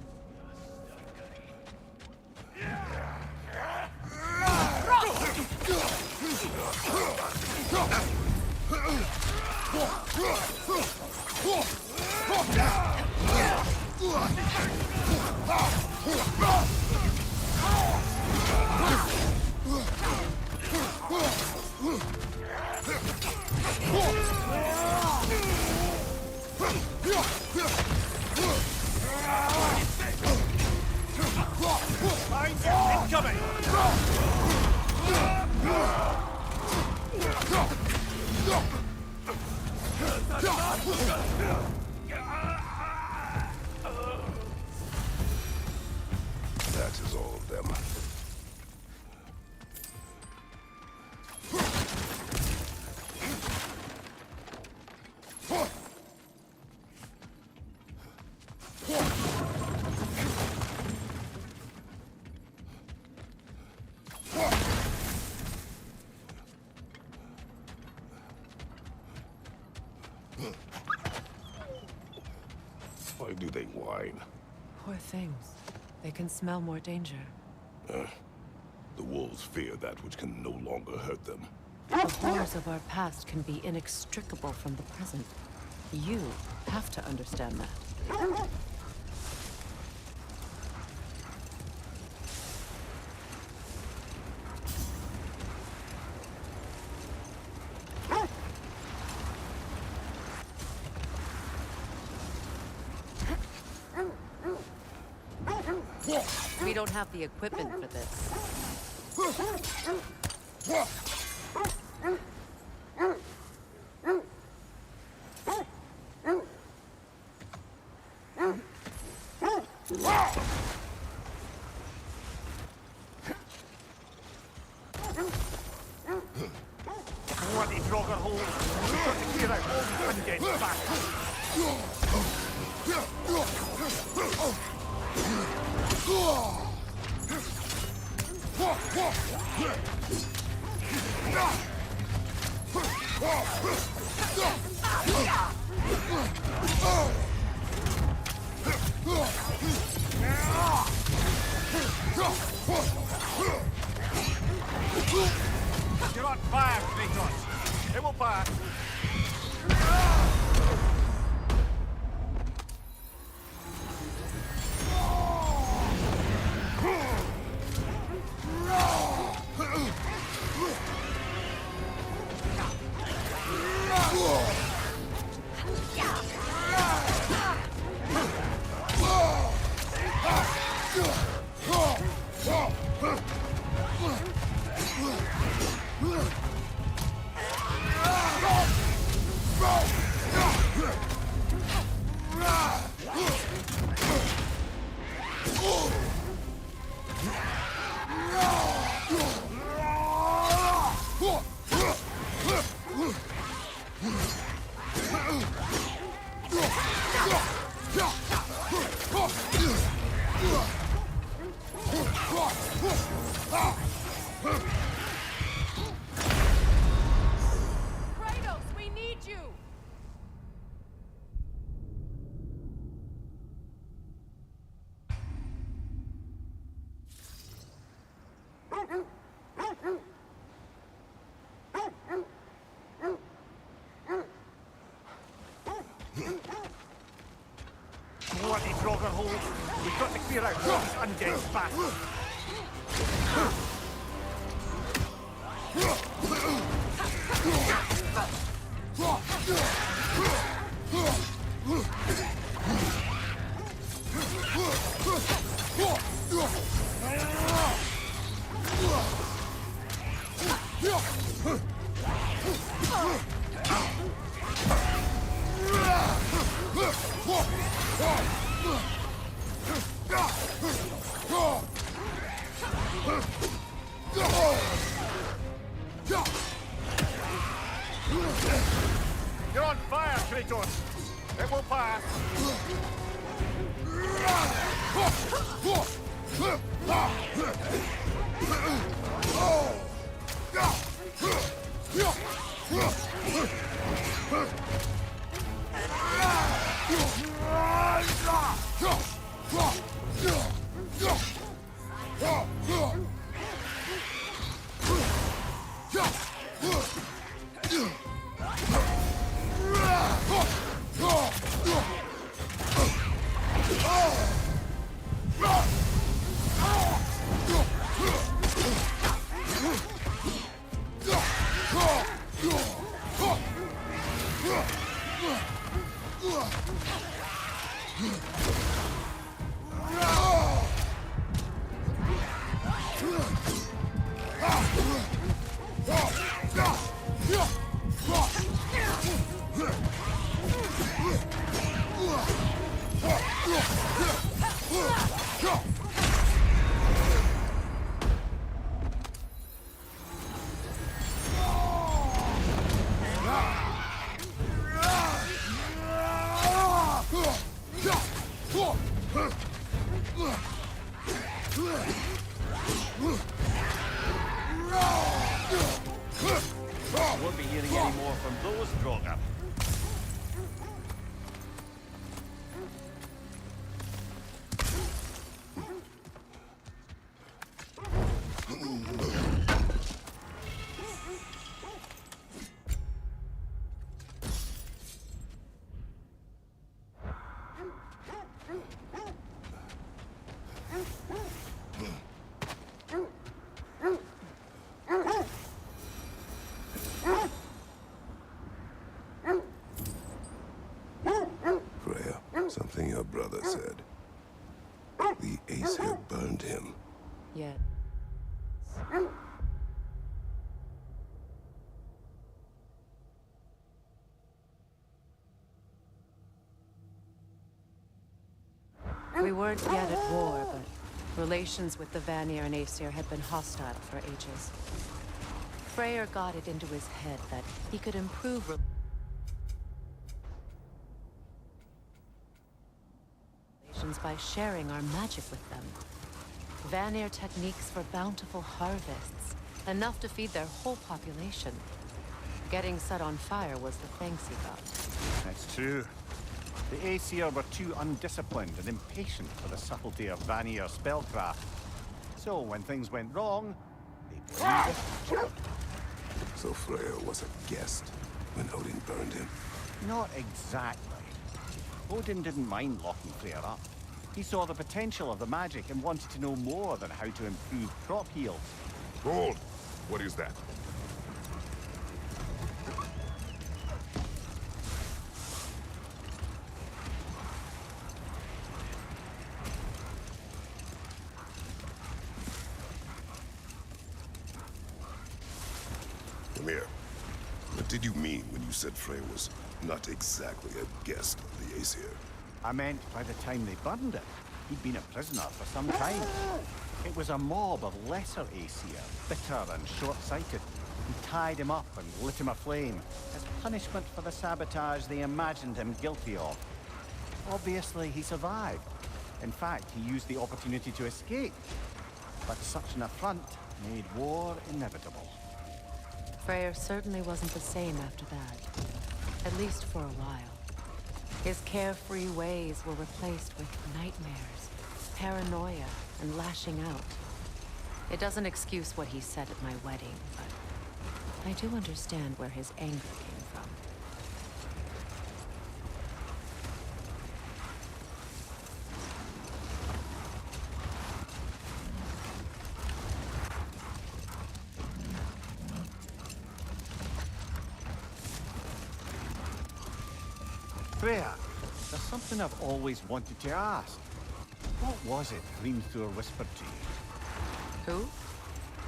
Incoming! That is all of them. Why do they whine? Poor things. They can smell more danger. The wolves fear that which can no longer hurt them. The horrors of our past can be inextricable from the present. You have to understand that. We don't have the equipment for this. What a Draugr hold! We've got to clear out all these undead bastards! Oh! Kratos, we need you! Bloody Draugr hole! We've got to clear out these undead bastards! You're on fire, Kratos! It will pass! Won't be hearing any more from those Draugr. Something your brother said. The Aesir burned him. Yet. We weren't yet at war, but relations with the Vanir and Aesir had been hostile for ages. Freyr got it into his head that he could improve relations by sharing our magic with them. Vanir techniques for bountiful harvests, enough to feed their whole population. Getting set on fire was the thanks he got. That's true. The Aesir were too undisciplined and impatient for the subtlety of Vanir spellcraft. So when things went wrong, they blamed it. So Freyr was a guest when Odin burned him? Not exactly. Odin didn't mind locking Freyr up. He saw the potential of the magic and wanted to know more than how to improve crop yields. Hold! What is that? Come here. What did you mean when you said Freyr was not exactly a guest of the Aesir? I meant by the time they burned it, he'd been a prisoner for some time. It was a mob of lesser Aesir, bitter and short-sighted, who tied him up and lit him aflame as punishment for the sabotage they imagined him guilty of. Obviously, he survived. In fact, he used the opportunity to escape. but such an affront made war inevitable. Freyr certainly wasn't the same after that. At least for a while. His carefree ways were replaced with nightmares, paranoia, and lashing out. It doesn't excuse what he said at my wedding, but I do understand where his anger came from. Freya, there's something I've always wanted to ask. What was it Hrimthur whispered to you? Who?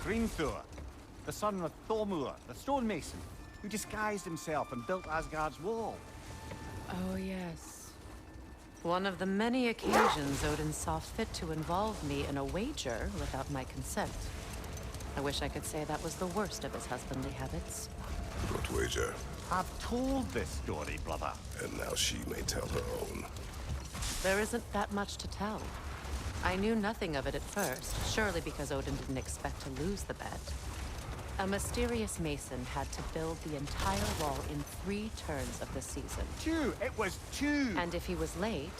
Hrimthur, the son of Thormur, the stonemason, who disguised himself and built Asgard's wall. Oh, yes. One of the many occasions Odin saw fit to involve me in a wager without my consent. I wish I could say that was the worst of his husbandly habits. What wager? I've told this story, brother. And now she may tell her own. There isn't that much to tell. I knew nothing of it at first, surely because Odin didn't expect to lose the bet. A mysterious mason had to build the entire wall in 3 turns of the season. 2! It was 2! And if he was late,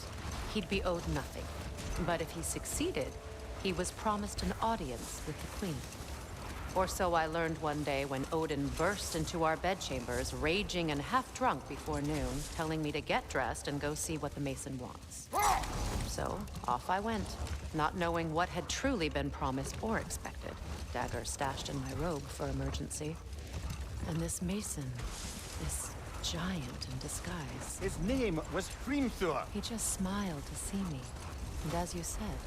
he'd be owed nothing. But if he succeeded, he was promised an audience with the queen. Or so I learned one day when Odin burst into our bedchambers, raging and half-drunk before noon, telling me to get dressed and go see what the mason wants. So, off I went, not knowing what had truly been promised or expected. Dagger stashed in my robe for emergency. And this mason, this giant in disguise. His name was Hrimthur. He just smiled to see me. And as you said,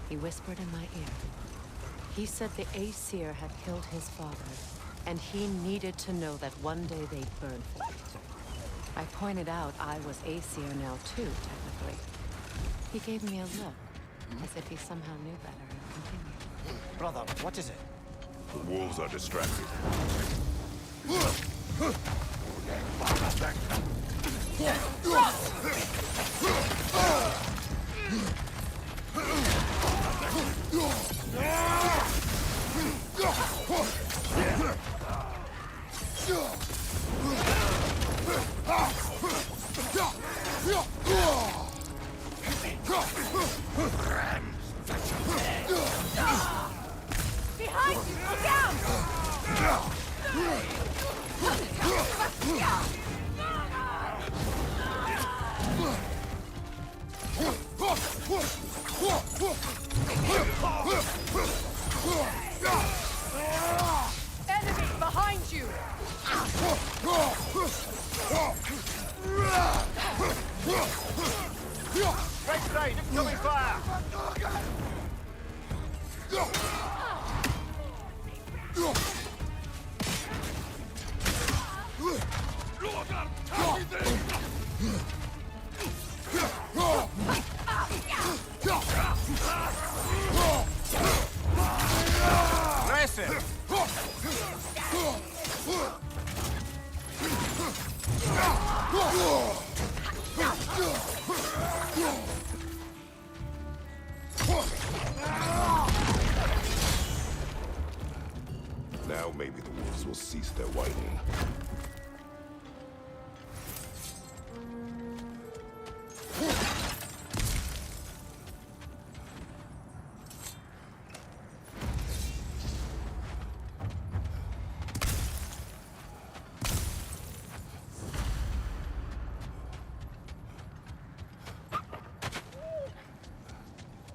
he whispered in my ear. He said the Aesir had killed his father, and he needed to know that one day they'd burn for it. I pointed out I was Aesir now too, technically. He gave me a look, as if he somehow knew better and continued. Brother, what is it? The wolves are distracted. Behind you! Look out! Enemy behind you! Right side, incoming fire! Listen! Now maybe the wolves will cease their whining.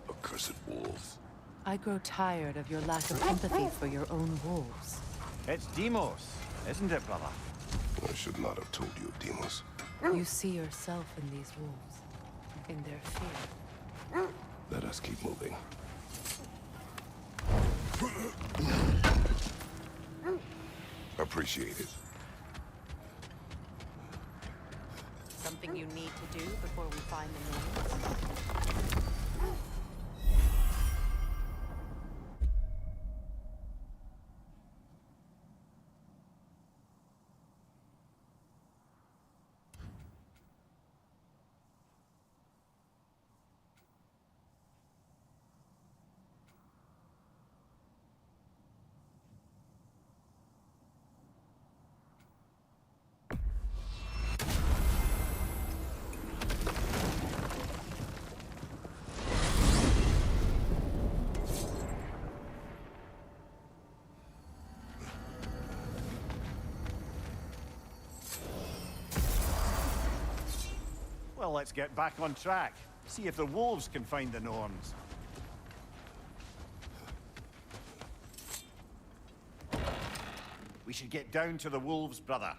Accursed wolves. I grow tired of your lack of empathy for your own wolves. It's Deimos, isn't it, brother? I should not have told you of Deimos. You see yourself in these wolves, in their fear. Let us keep moving. Appreciate it. Something you need to do before we find the names? Now let's get back on track. See if the wolves can find the Norns. We should get down to the wolves, brother.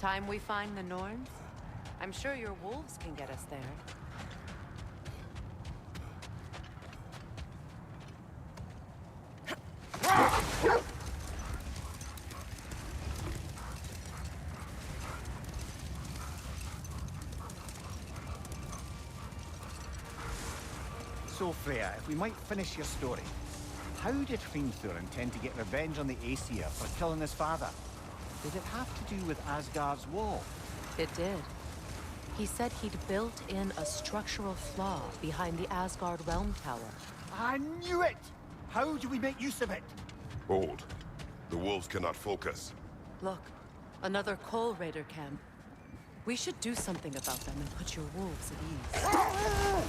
Time we find the Norns? I'm sure your wolves can get us there. So, Freya, if we might finish your story. How did Hrimthur intend to get revenge on the Aesir for killing his father? Did it have to do with Asgard's wall? It did. He said he'd built in a structural flaw behind the Asgard Realm Tower. I knew it! How do we make use of it? Hold. The wolves cannot focus. Look, another Coal Raider camp. We should do something about them and put your wolves at ease. Huh!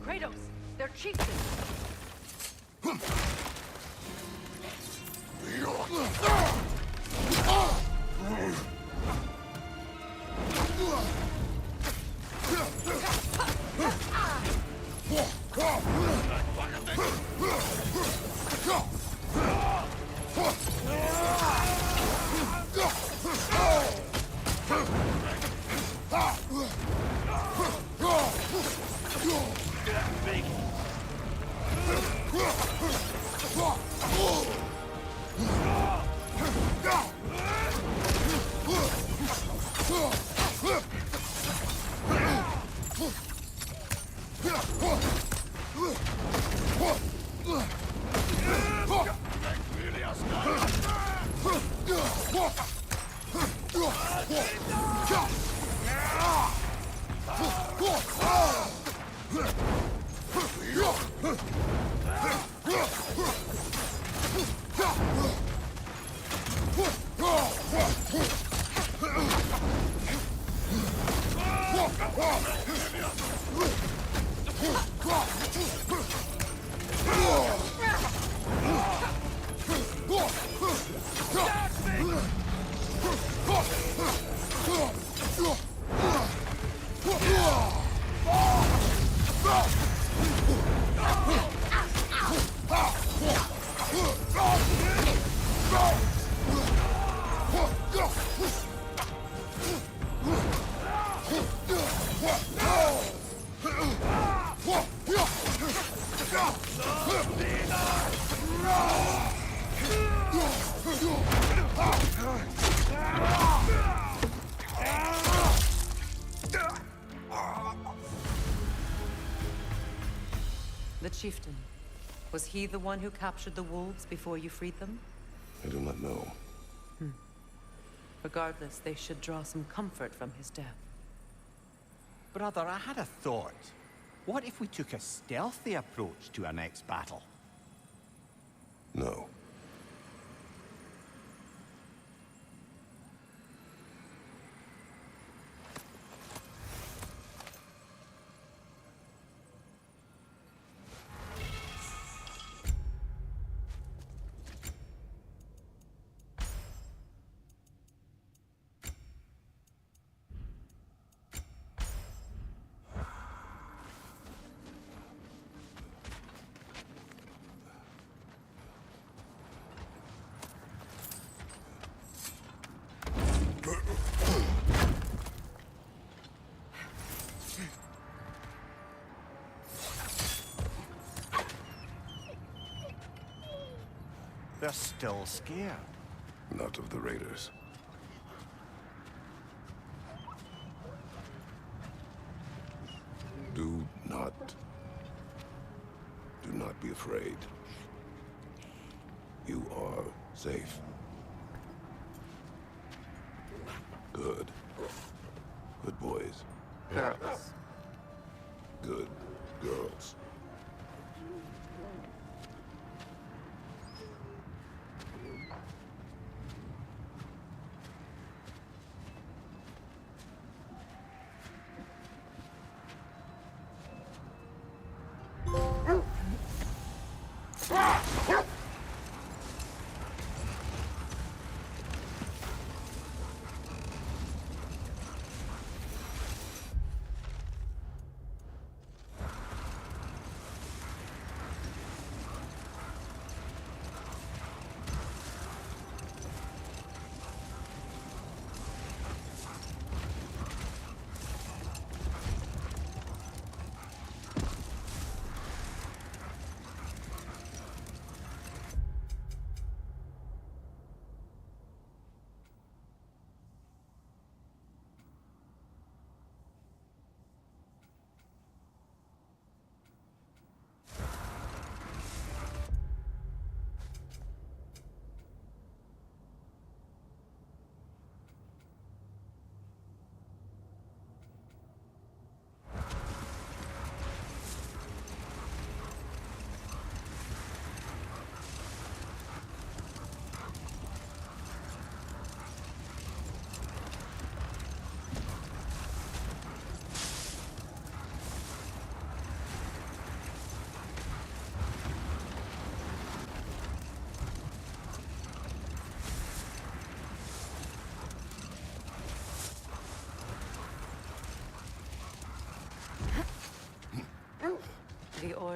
Kratos, they're chieftains. The chieftain. Was he the one who captured the wolves before you freed them? I do not know. Regardless, they should draw some comfort from his death. Brother, I had a thought. What if we took a stealthy approach to our next battle? No. They're still scared. Not of the raiders. Do not be afraid. You are safe. Good. Good boys. Girls. Good girls.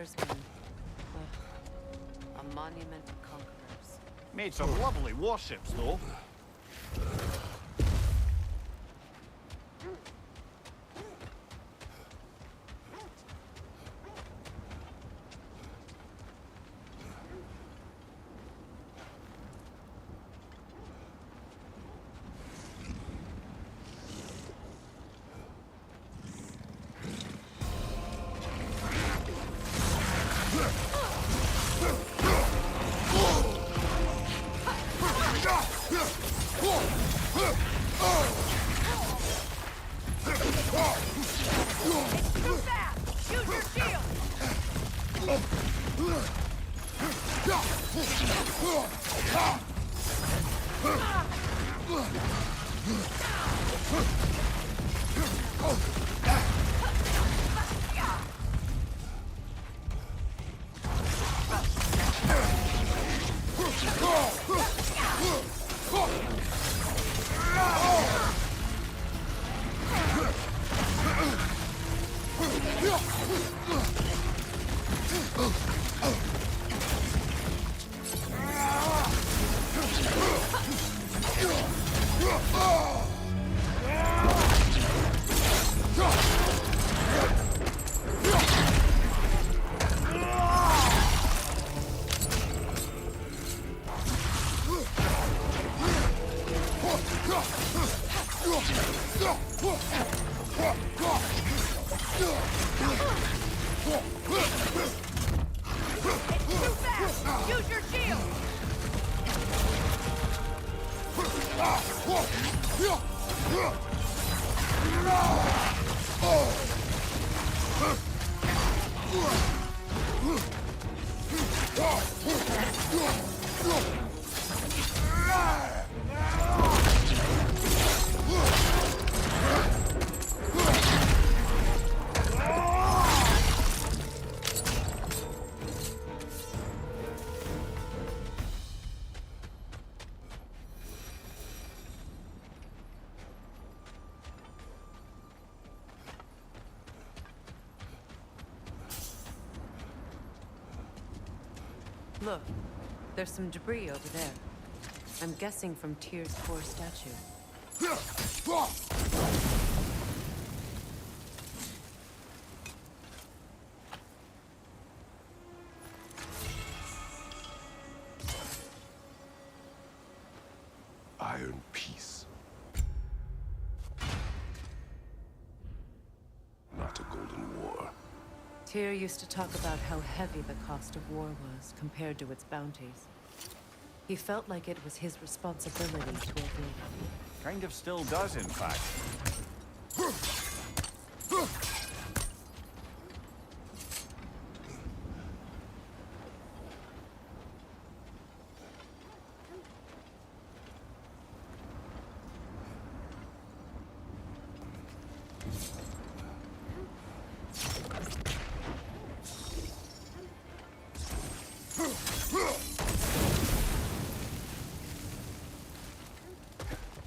Talisman. A monument to conquerors. Made some lovely warships, though. Use your shield! Look, there's some debris over there. I'm guessing from Tyr's core statue. Iron Peace. Not a golden war. Tyr used to talk about how heavy the cost of war was compared to its bounties. He felt like it was his responsibility to avoid it. Kind of still does, in fact.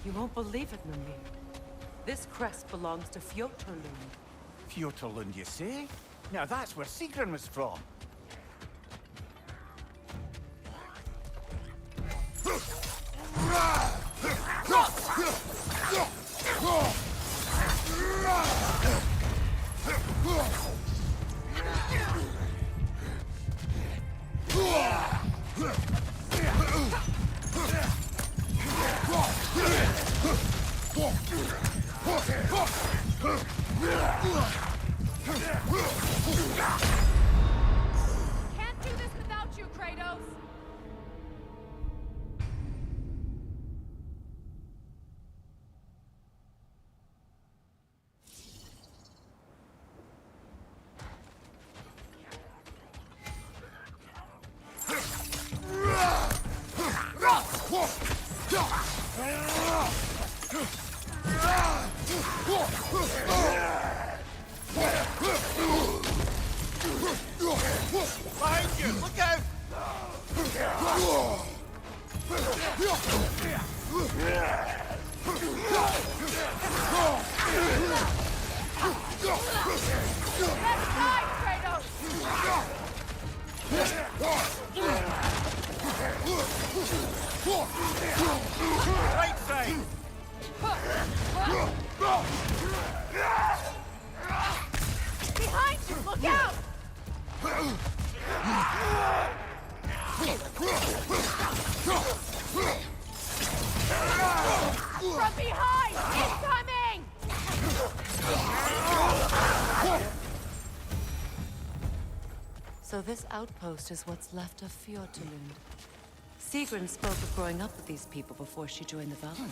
You won't believe it, Mimir. This crest belongs to Fjoturlund. Fjoturlund, you say? Now that's where Sigrun was from. Can't do this without you, Kratos! Behind you! Look out! Left side, Kratos! this outpost is what's left of Fjortulund. Sigrun spoke of growing up with these people before she joined the Valkyries.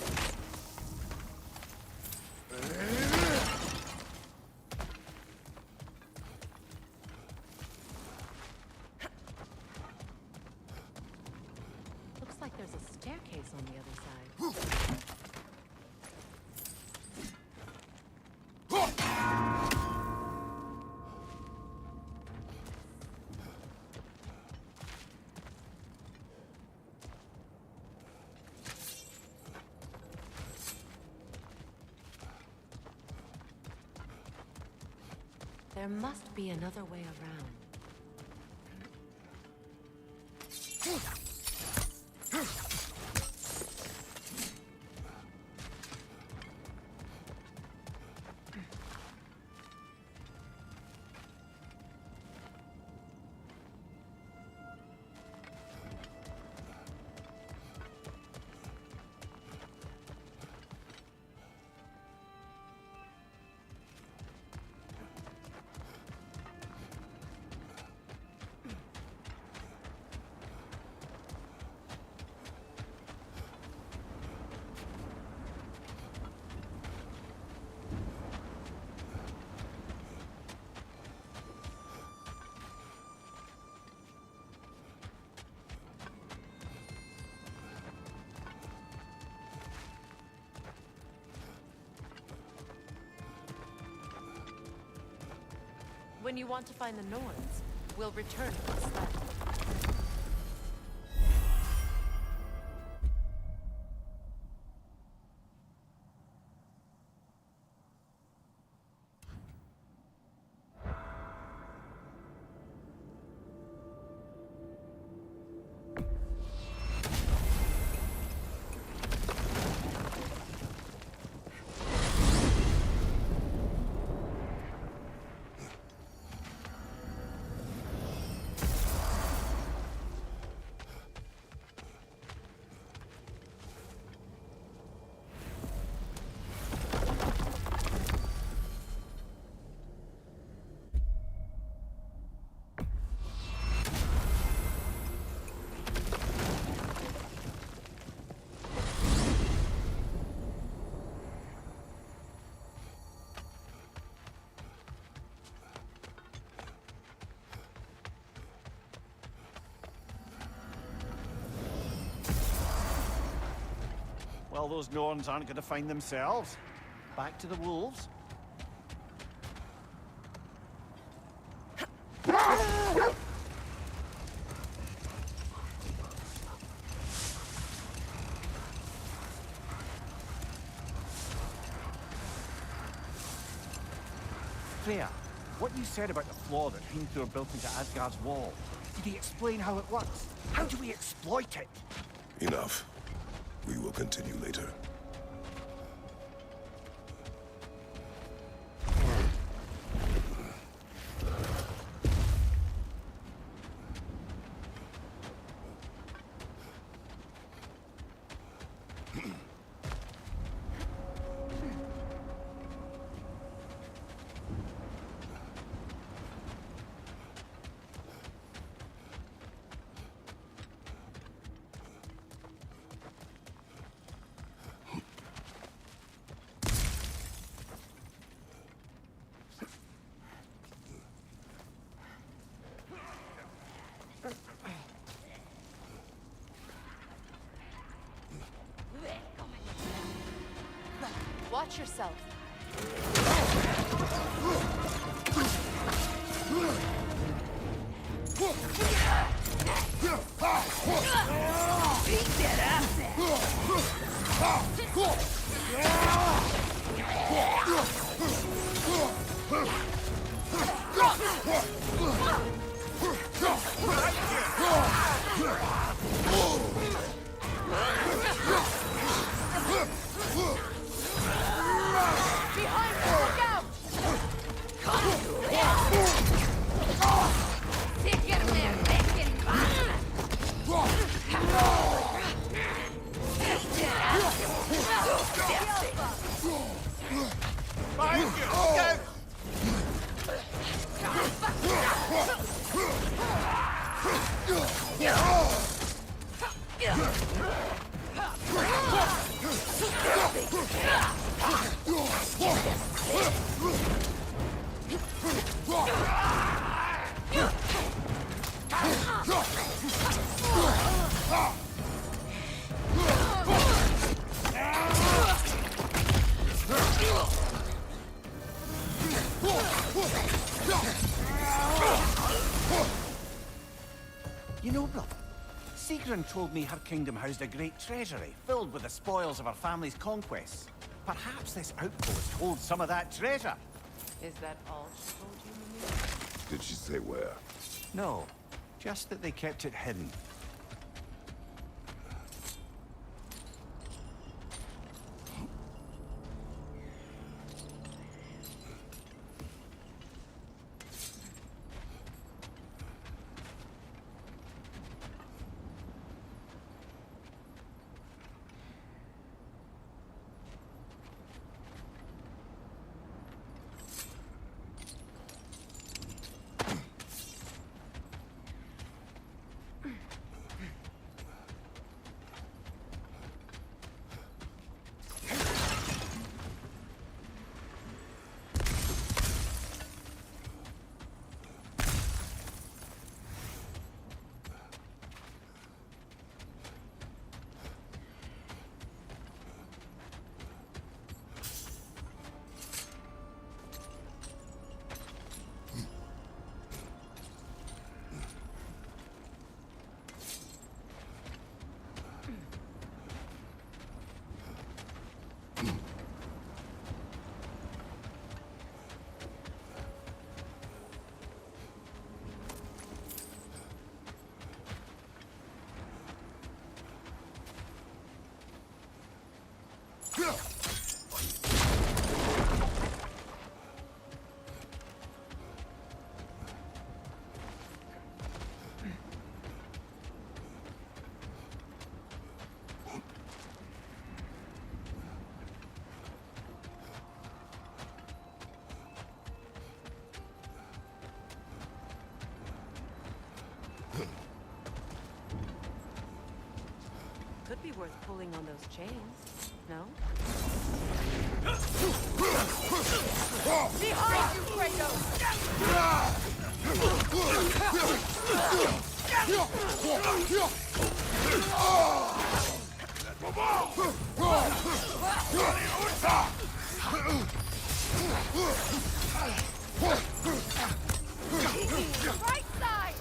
Looks like there's a staircase on the other side. There must be another way around. When you want to find the Norns, we'll return to the sled. Well, those Norns aren't going to find themselves. Back to the wolves. Freya, what you said about the flaw that Hrimthur built into Asgard's wall, did he explain how it works? How do we exploit it? Enough. We will continue later. Watch yourself. Beat that Behind you, look out! Get him there, get him back! Sigrun told me her kingdom housed a great treasury, filled with the spoils of her family's conquests. Perhaps this outpost holds some of that treasure. Is that all she told you, Mimir? Did she say where? No, just that they kept it hidden. Could be worth pulling on those chains, no? Behind you, Right side!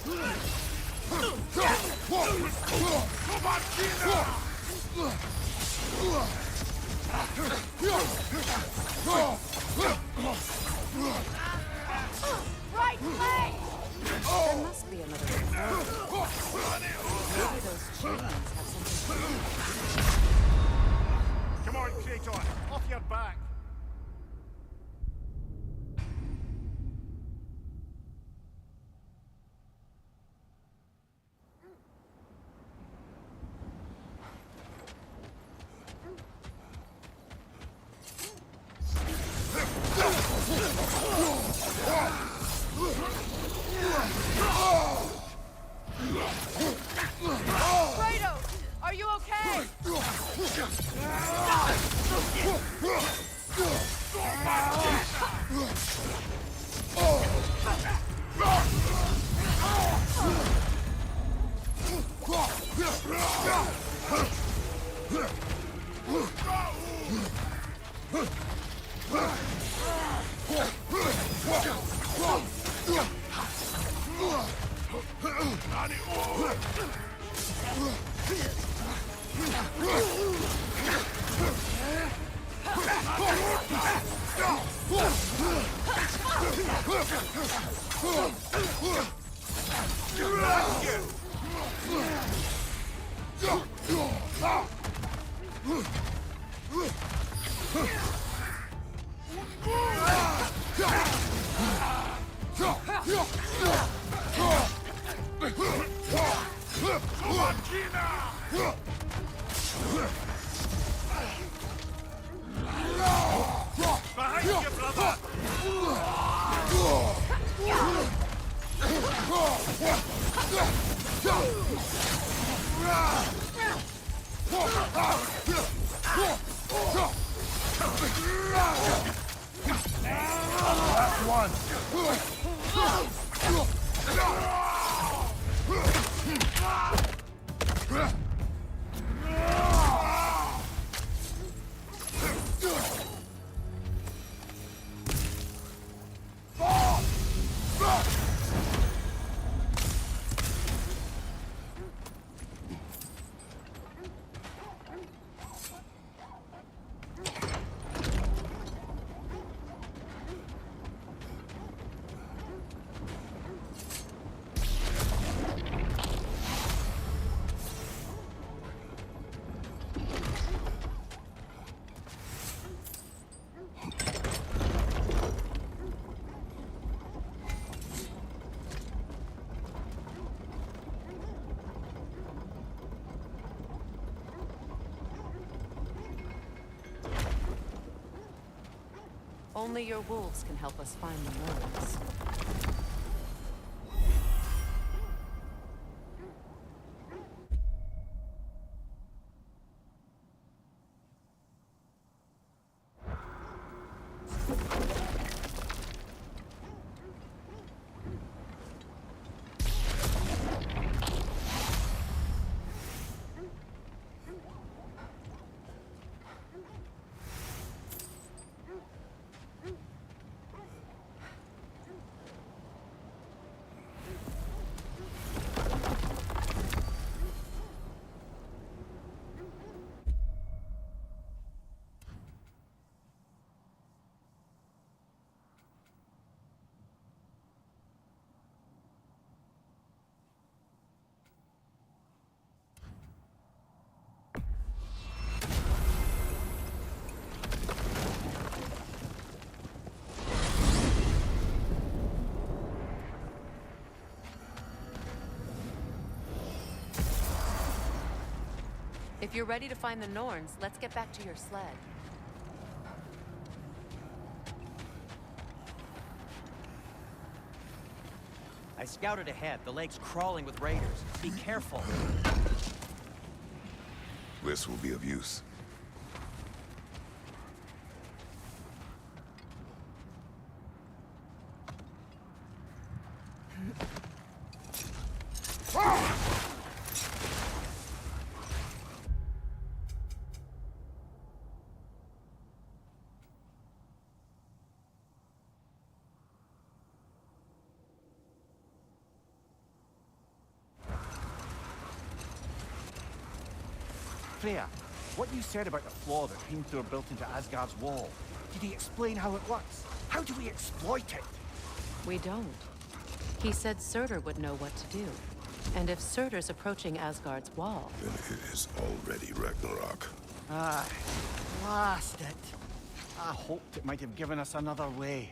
Right leg! There must be another way forward. Maybe those chains have something to do. Come on, Kratos, off your back! Kratos, are you okay? Behind you, brother! That's one. Only your wolves can help us find the Norns. If you're ready to find the Norns, let's get back to your sled. I scouted ahead. The lake's crawling with raiders. Be careful. This will be of use. Freya, what you said about the flaw that Hrimthur built into Asgard's wall, did he explain how it works? How do we exploit it? We don't. He said Surtur would know what to do. And if Surtur's approaching Asgard's wall... Then it is already Ragnarok. Ah, blast it. I hoped it might have given us another way.